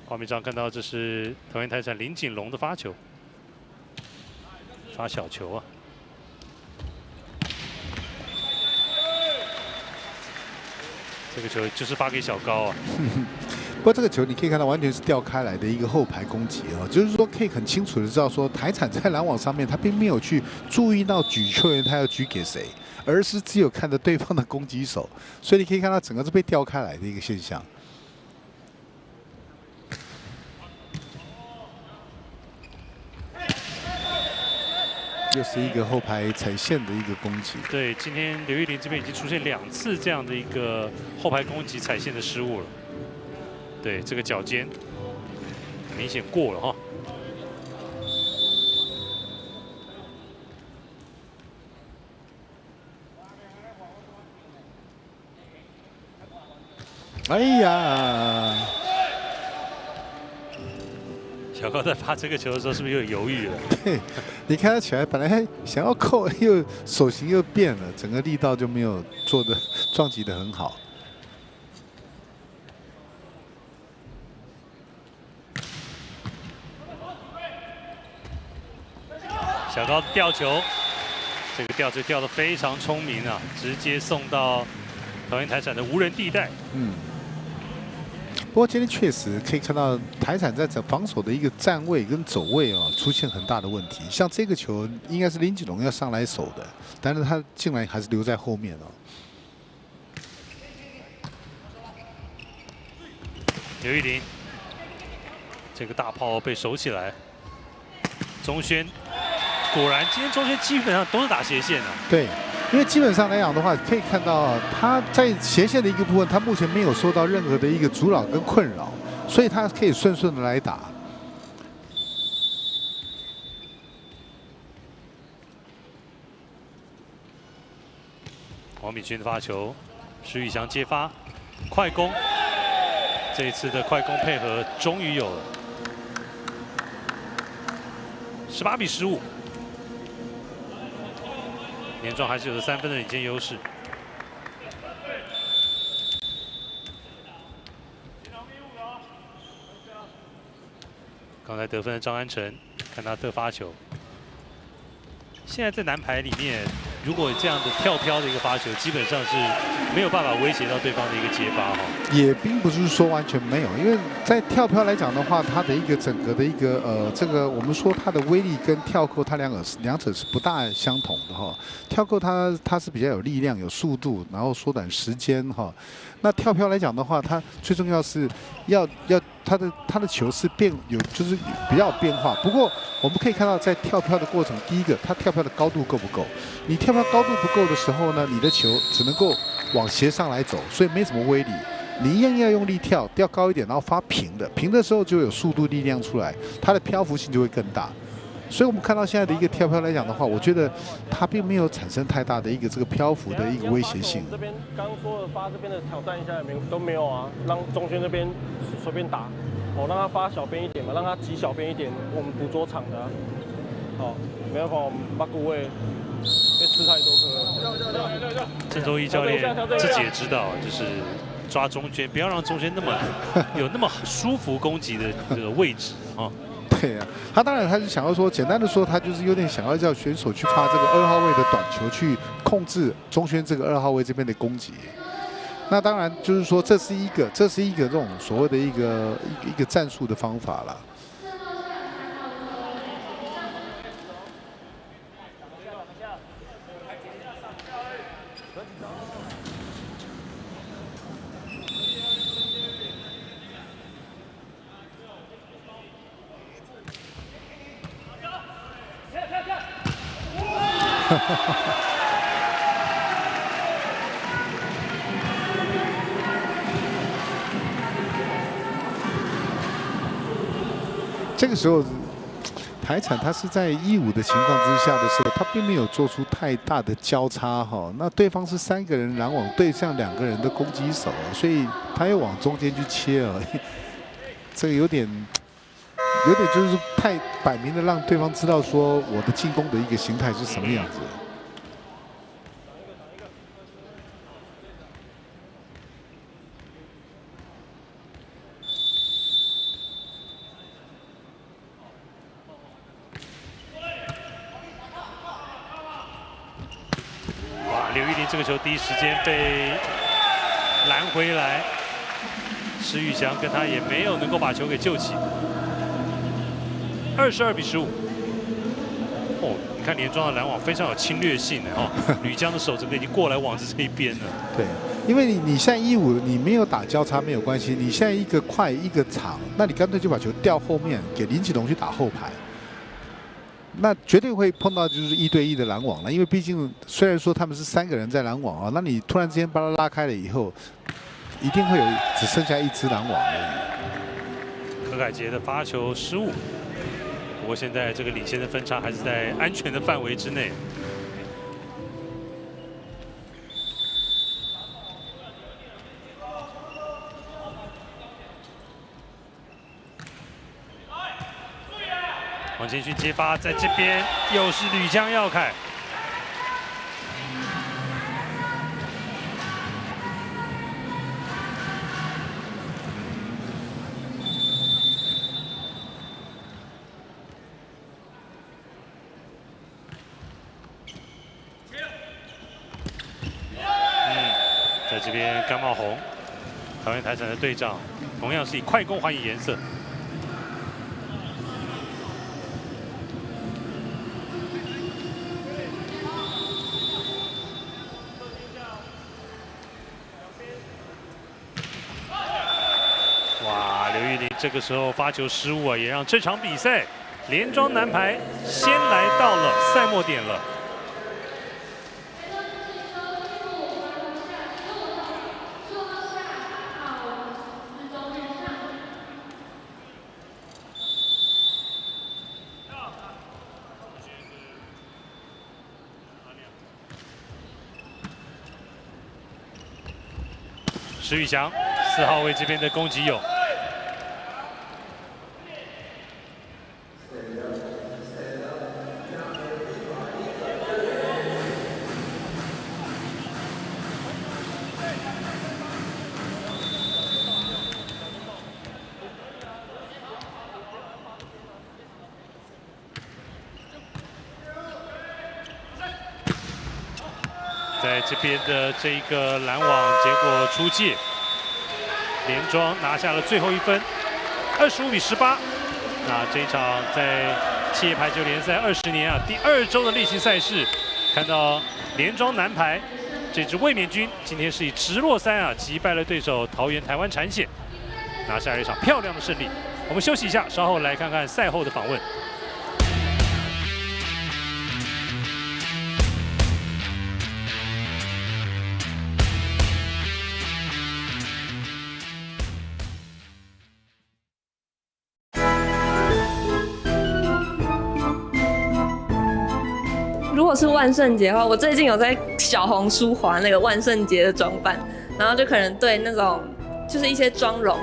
画面上看到这是桃园台产林锦龙的发球，发小球啊。这个球就是发给小高啊。不过这个球你可以看到完全是掉开来的一个后排攻击啊，就是说可以很清楚的知道说台产在拦网上面他并没有去注意到举球员他要举给谁，而是只有看着对方的攻击手，所以你可以看到整个是被掉开来的一个现象。又是一个后排踩线的一个攻击。对，今天刘玉玲这边已经出现2次这样的一个后排攻击踩线的失误了。对，这个脚尖明显过了哈。哎呀！小高在发这个球的时候，是不是有点犹豫了？对，你看他起来，本来想要扣，又手型又变了，整个力道就没有做的撞击的很好。小高吊球，这个吊球吊得非常聪明啊，直接送到桃园台产的无人地带。不过今天确实可以看到台产在防守的一个站位跟走位啊，出现很大的问题。像这个球应该是林锦龙要上来守的，但是他竟然还是留在后面哦。刘玉玲，这个大炮被守起来。钟轩，果然今天钟轩基本上都是打斜线啊。对。因为基本上来讲的话，可以看到他在斜线的一个部分，他目前没有受到任何的一个阻扰跟困扰，所以他可以顺顺的来打。王敏勋的发球，施玉翔接发，快攻。这一次的快攻配合终于有了，18比15，年庄还是有着3分的领先优势。刚才得分的张安成，看他得发球。现在在男排里面，如果这样的跳飘的一个发球，基本上是没有办法威胁到对方的一个接发哈。也并不是说完全没有，因为在跳飘来讲的话，它的一个整个的一个这个我们说它的威力跟跳扣它两者是不大相同的哈。跳扣它是比较有力量、有速度，然后缩短时间哈。那跳飘来讲的话，它最重要是要它的球是就是比较有变化。不过我们可以看到，在跳飘的过程，第一个它跳飘的高度够不够？你跳飘高度不够的时候呢，你的球只能够往斜上来走，所以没什么威力。你一样要用力跳，调高一点，然后发平的，平的时候就有速度力量出来，它的漂浮性就会更大。所以我们看到现在的一个跳飘来讲的话，我觉得它并没有产生太大的一个这个漂浮的一个威胁性。这边刚说的发这边的挑战一下都没有啊，让中轩这边随便打，让他发小边一点嘛，让他挤小边一点，我们捕捉场的、啊。没办法，我们把骨位被吃太多颗了。郑周一教练自己也知道，就是抓中轩，不要让中轩有那么舒服攻击的这个位置啊。对啊，他当然他是想要说，简单的说，他就是有点想要叫选手去发这个2号位的短球，去控制中轩这个2号位这边的攻击。那当然就是说，这是一个这种所谓的一个战术的方法啦。这个时候，台产他是在1-5的情况之下的时候，他并没有做出太大的交叉哈。那对方是3个人拦网对上2个人的攻击手，所以他又往中间去切了，这个有点就是太摆明的让对方知道说我的进攻的一个形态是什么样子。刘玉玲这个球第一时间被拦回来，施玉翔跟他也没有能够把球给救起。22比15。哦，你看连庄的拦网非常有侵略性的哈，吕江的手整个已经过来往着这一边了。对，因为你现在1-5，你没有打交叉没有关系，你现在一个快一个长，那你干脆就把球调后面给林启龙去打后排。那绝对会碰到就是1对1的拦网了，因为毕竟虽然说他们是3个人在拦网啊，那你突然之间把他拉开了以后，一定会只剩下1支拦网而已。柯凯杰的发球失误，不过现在这个领先的分差还是在安全的范围之内。王建勋接发，在这边又是吕江耀凯。在这边甘茂宏，台湾台产的队长，同样是以快攻还以颜色。这个时候发球失误啊，也让这场比赛连庄男排先来到了赛末点了。池宇翔4号位这边的攻击有。在这边的这一个拦网，结果出界，连庄拿下了最后一分，25比18。那这一场在企业排球联赛20年第2周的例行赛事，看到连庄男排这支卫冕军今天是以直落3击败了对手桃园台湾产险，拿下了一场漂亮的胜利。我们休息一下，稍后来看看赛后的访问。如果是万圣节的话，我最近有在小红书滑那个万圣节的装扮，然后就可能对那种就是一些妆容，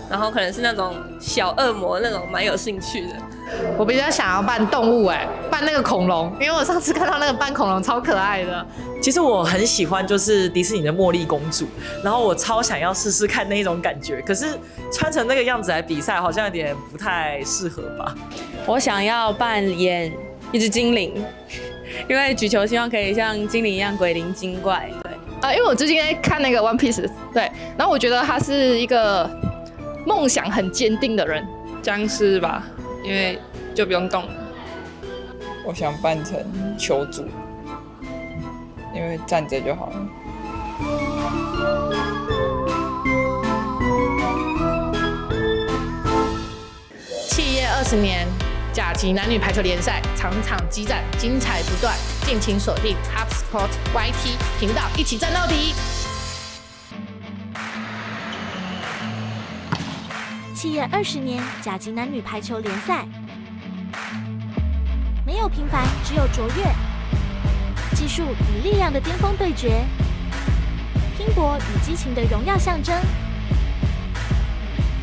然后可能是那种小恶魔那种蛮有兴趣的。我比较想要扮动物扮那个恐龙，因为我上次看到那个扮恐龙超可爱的。其实我很喜欢就是迪士尼的茉莉公主，然后我超想要试试看那一种感觉，可是穿成那个样子来比赛好像有点不太适合吧。我想要扮演一只精灵，因为举球希望可以像精灵一样鬼灵精怪。对，因为我最近在看那个 One Piece， 对，然后我觉得他是一个梦想很坚定的人。僵尸吧，因为就不用动了。我想扮成球主，因为站着就好了。企业20年甲级男女排球联赛，场场激战，精彩不断，敬请锁定 HubSport YT 频道，一起战到底。企业20年甲级男女排球联赛，没有平凡，只有卓越。技术与力量的巅峰对决，拼搏与激情的荣耀象征，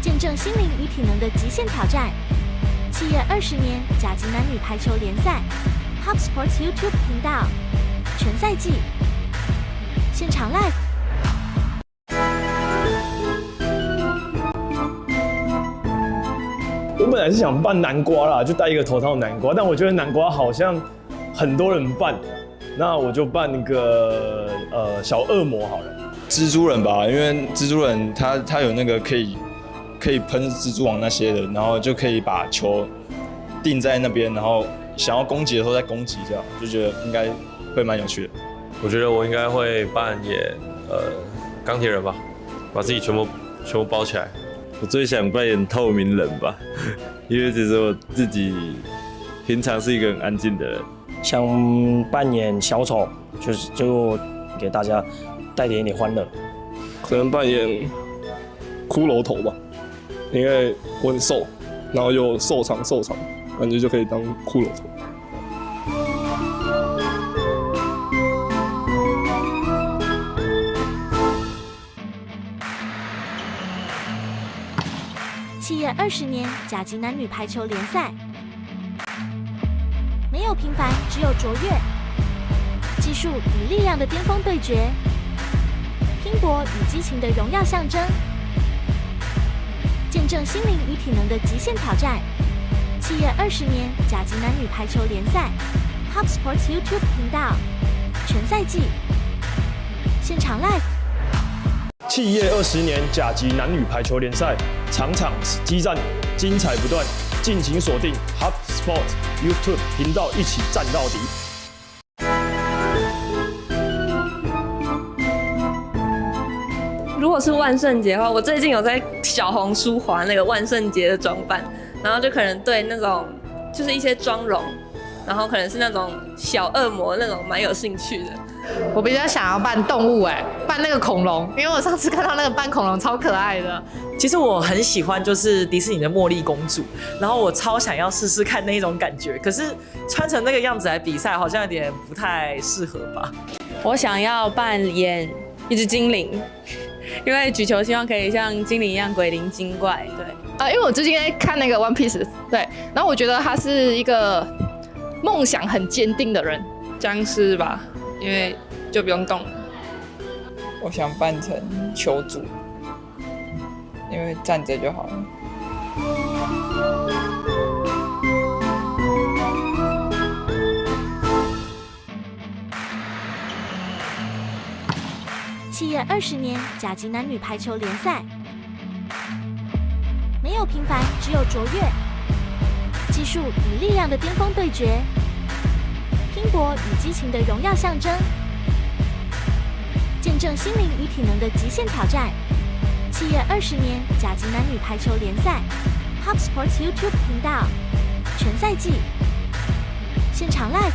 见证心灵与体能的极限挑战。企业20年甲级男女排球联赛 ，HubSports YouTube 频道，全赛季现场 live。我本来是想扮南瓜啦，就戴一个头套南瓜，但我觉得南瓜好像很多人扮，那我就扮那个小恶魔好了。蜘蛛人吧，因为蜘蛛人他有那个可以喷蜘蛛网那些的，然后就可以把球定在那边，然后想要攻击的时候再攻击，这样就觉得应该会蛮有趣的。我觉得我应该会扮演钢铁人吧，把自己全部包起来。我最想扮演透明人吧，因为其实我自己平常是一个很安静的人。想扮演小丑，就给大家带点欢乐。可能扮演骷髅头吧，因为我很瘦，然后又瘦长，感觉就可以当骷髅头。企业20年甲级男女排球联赛，没有平凡，只有卓越。技术与力量的巅峰对决，拼搏与激情的荣耀象征，见证心灵与体能的极限挑战。企业20年甲级男女排球联赛 ，HubSports YouTube 频道，全赛季现场 live。企业20年甲级男女排球联赛，场场激战，精彩不断，敬请锁定 HubSport YouTube 频道，一起战到底。如果是万圣节的话，我最近有在小红书滑那个万圣节的装扮，然后就可能对那种就是一些妆容，然后可能是那种小恶魔那种蛮有兴趣的。我比较想要扮动物扮那个恐龙，因为我上次看到那个扮恐龙超可爱的。其实我很喜欢就是迪士尼的茉莉公主，然后我超想要试试看那一种感觉，可是穿成那个样子来比赛好像有点不太适合吧。我想要扮演一只精灵，因为举球希望可以像精灵一样鬼灵精怪，对。因为我最近在看那个 One Piece， 对，然后我觉得他是一个梦想很坚定的人。僵尸吧，因为就不用动了。我想扮成球主，因为站着就好了。7月20年甲级男女排球联赛，没有平凡，只有卓越。技术与力量的巅峰对决，拼搏与激情的荣耀象征，见证心灵与体能的极限挑战。7月20年甲级男女排球联赛 ，Hub Sports YouTube 频道，全赛季现场 live。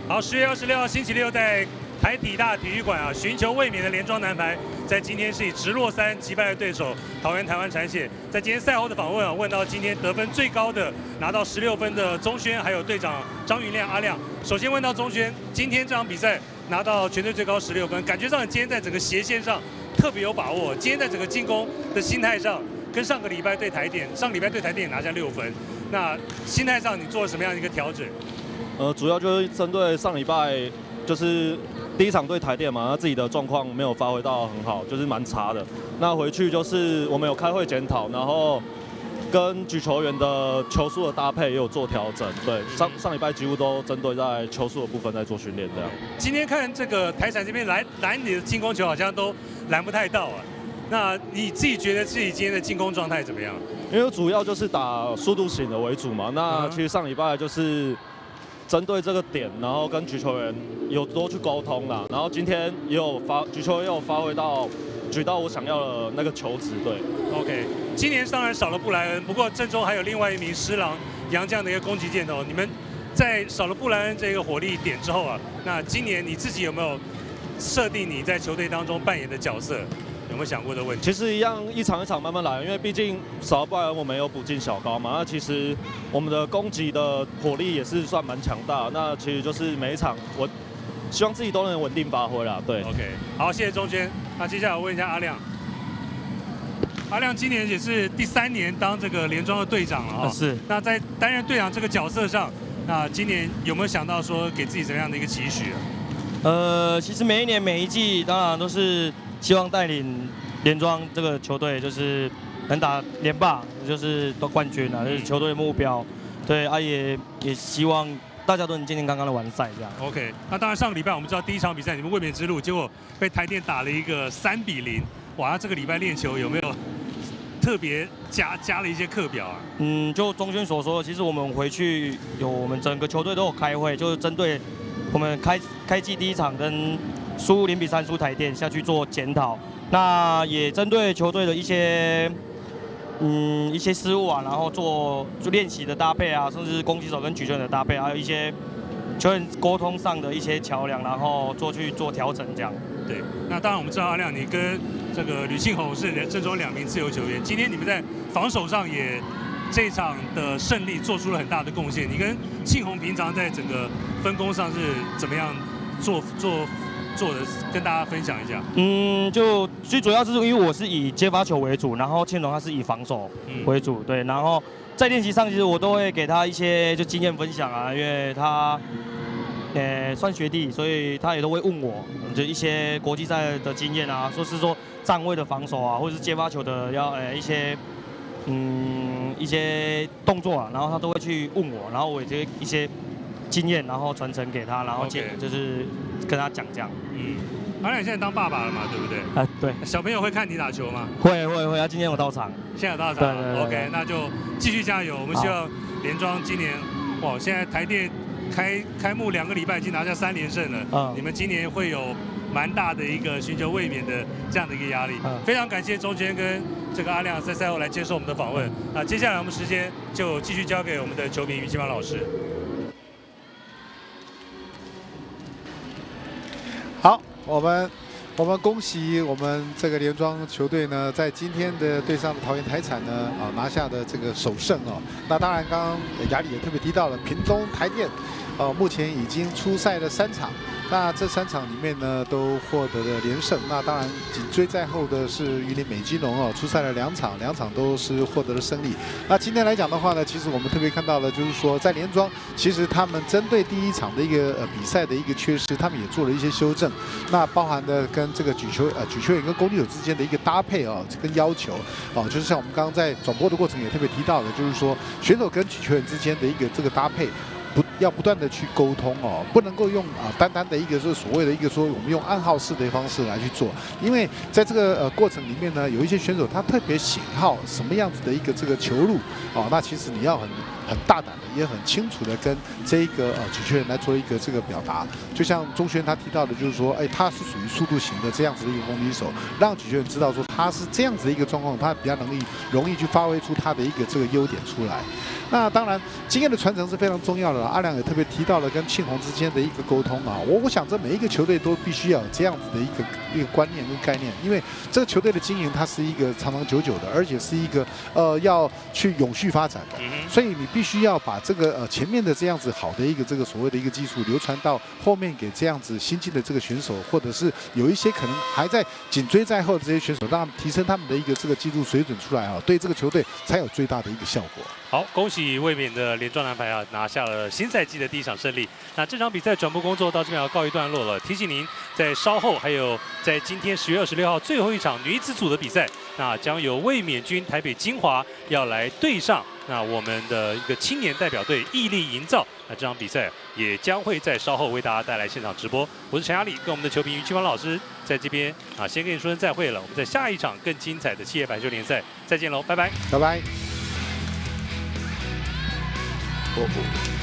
好，10月26号星期六在台体大体育馆啊，寻求卫冕的连庄男排，在今天是以直落3击败了对手桃园台湾产血。在今天赛后的访问啊，问到今天得分最高的拿到16分的宗轩，还有队长张云亮阿亮。首先问到宗轩，今天这场比赛拿到全队最高16分，感觉上你今天在整个斜线上特别有把握。今天在整个进攻的心态上，跟上个礼拜对台电也拿下6分。那心态上你做了什么样的一个调整？主要就是针对上礼拜就是第一场对台电嘛，他自己的状况没有发挥到很好，就是蛮差的。那回去就是我们有开会检讨，然后跟举球员的球速的搭配也有做调整。对，上礼拜几乎都针对在球速的部分在做训练这样。今天看这个台产这边拦你的进攻球好像都拦不太到啊。那你自己觉得自己今天的进攻状态怎么样？因为主要就是打速度型的为主嘛。那其实上礼拜就是针对这个点，然后跟举球员有多去沟通啦。然后今天举球也有发挥到举到我想要的那个球质。对 ，OK。今年当然少了布莱恩，不过阵中还有另外一名施郎杨这样的一个攻击箭头。你们在少了布莱恩这个火力点之后啊，那今年你自己有没有设定你在球队当中扮演的角色？有没有想过的问题？其实一样，一场一场慢慢来，因为毕竟少了布莱恩我们有补进小高嘛。那其实我们的攻击的火力也是算蛮强大。那其实就是每一场我希望自己都能稳定发挥啦。对 ，OK， 好，谢谢钟轩。那接下来我问一下阿亮。阿亮今年也是第3年当这个连庄的队长了哈。是。那在担任队长这个角色上，那今年有没有想到说给自己怎么样的一个期许啊？其实每一年每一季当然都是希望带领连庄这个球队就是能打连霸，就是夺冠军啊，这是球队的目标。对啊，也希望大家都能健健康康的完赛这样。OK， 那当然上个礼拜我们知道第1场比赛你们卫冕之路，结果被台电打了一个3-0。哇，这个礼拜练球有没有特别加了一些课表啊？就钟轩所说的，其实我们回去我们整个球队都有开会，就是针对我们开季第1场跟输0-3输台电下去做检讨。那也针对球队的一些失误啊，然后做练习的搭配啊，甚至攻击手跟举球员的搭配，还有一些球员沟通上的一些桥梁，然后去做调整这样。对，那当然我们知道阿亮，你跟这个吕庆宏是阵中2名自由球员，今天你们在防守上也这一场的胜利做出了很大的贡献。你跟庆宏平常在整个分工上是怎么样做的，跟大家分享一下。就最主要是因为我是以接发球为主，然后庆宏他是以防守为主，对。然后在练习上，其实我都会给他一些就经验分享啊，因为他算学弟，所以他也都会问我，就一些国际赛的经验啊，说站位的防守啊，或者是接发球的一些动作啊，然后他都会去问我，然后我也就一些经验，然后传承给他，然后就是跟他讲这样。阿亮，你现在当爸爸了嘛，对不对？对。小朋友会看你打球吗？会，他今天有到场。现在有到场。对 OK， 那就继续加油。我们希望连庄今年，哇，现在台电开幕2个礼拜已经拿下3连胜了。你们今年会有蛮大的一个寻求卫冕的这样的一个压力。非常感谢钟轩跟这个阿亮在赛后来接受我们的访问。那接下来我们时间就继续交给我们的球评于金芳老师。好，我们我们恭喜我们这个连庄球队呢，在今天的对上的桃园台产呢，拿下的这个首胜哦。那当然，刚刚雅里也特别提到了屏东台电，目前已经出赛了3场。 那这3场里面呢，都获得了连胜。那当然，紧追在后的是云林美金龙哦，出赛了2场，2场都是获得了胜利。那今天来讲的话呢，其实我们特别看到了，就是说在连庄，其实他们针对第1场的一个比赛的一个缺失，他们也做了一些修正。那包含的跟这个举球员跟攻击手之间的一个搭配哦，跟要求哦，就是像我们刚刚在转播的过程也特别提到的，就是说选手跟举球员之间的一个这个搭配。 要不断的去沟通哦，不能够用单单的一个是所谓的一个说我们用暗号式的方式来去做，因为在这个过程里面呢，有一些选手他特别喜好什么样子的一个这个球路哦，那其实你要很大胆的，也很清楚的跟这一个举球员来做一个这个表达，就像钟轩他提到的，就是说，哎，他是属于速度型的这样子的一个攻击手，让举球员知道说他是这样子的一个状况，他比较容易去发挥出他的一个这个优点出来。那当然，经验的传承是非常重要的。阿亮也特别提到了跟庆宏之间的一个沟通啊，我想这每一个球队都必须要有这样子的一个观念跟概念，因为这个球队的经营它是一个长长久久的，而且是一个要去永续发展的，所以你必须要把这个前面的这样子好的一个这个所谓的一个技术流传到后面给这样子新进的这个选手，或者是有一些可能还在紧追在后的这些选手，让他们提升他们的一个这个技术水准出来啊，对这个球队才有最大的一个效果。好，恭喜卫冕的连庄男排拿下了新赛季的第1场胜利。那这场比赛转播工作到这边要告一段落了。提醒您，在稍后还有在今天10月26号最后1场女子组的比赛，那将由卫冕军台北精华要来对上那我们的一个青年代表队毅力营造。那这场比赛也将会在稍后为大家带来现场直播。我是陈雅礼，跟我们的球评于清芳老师在这边先跟你说声再会了。我们在下一场更精彩的企业排球联赛再见喽，拜拜，拜拜。哦。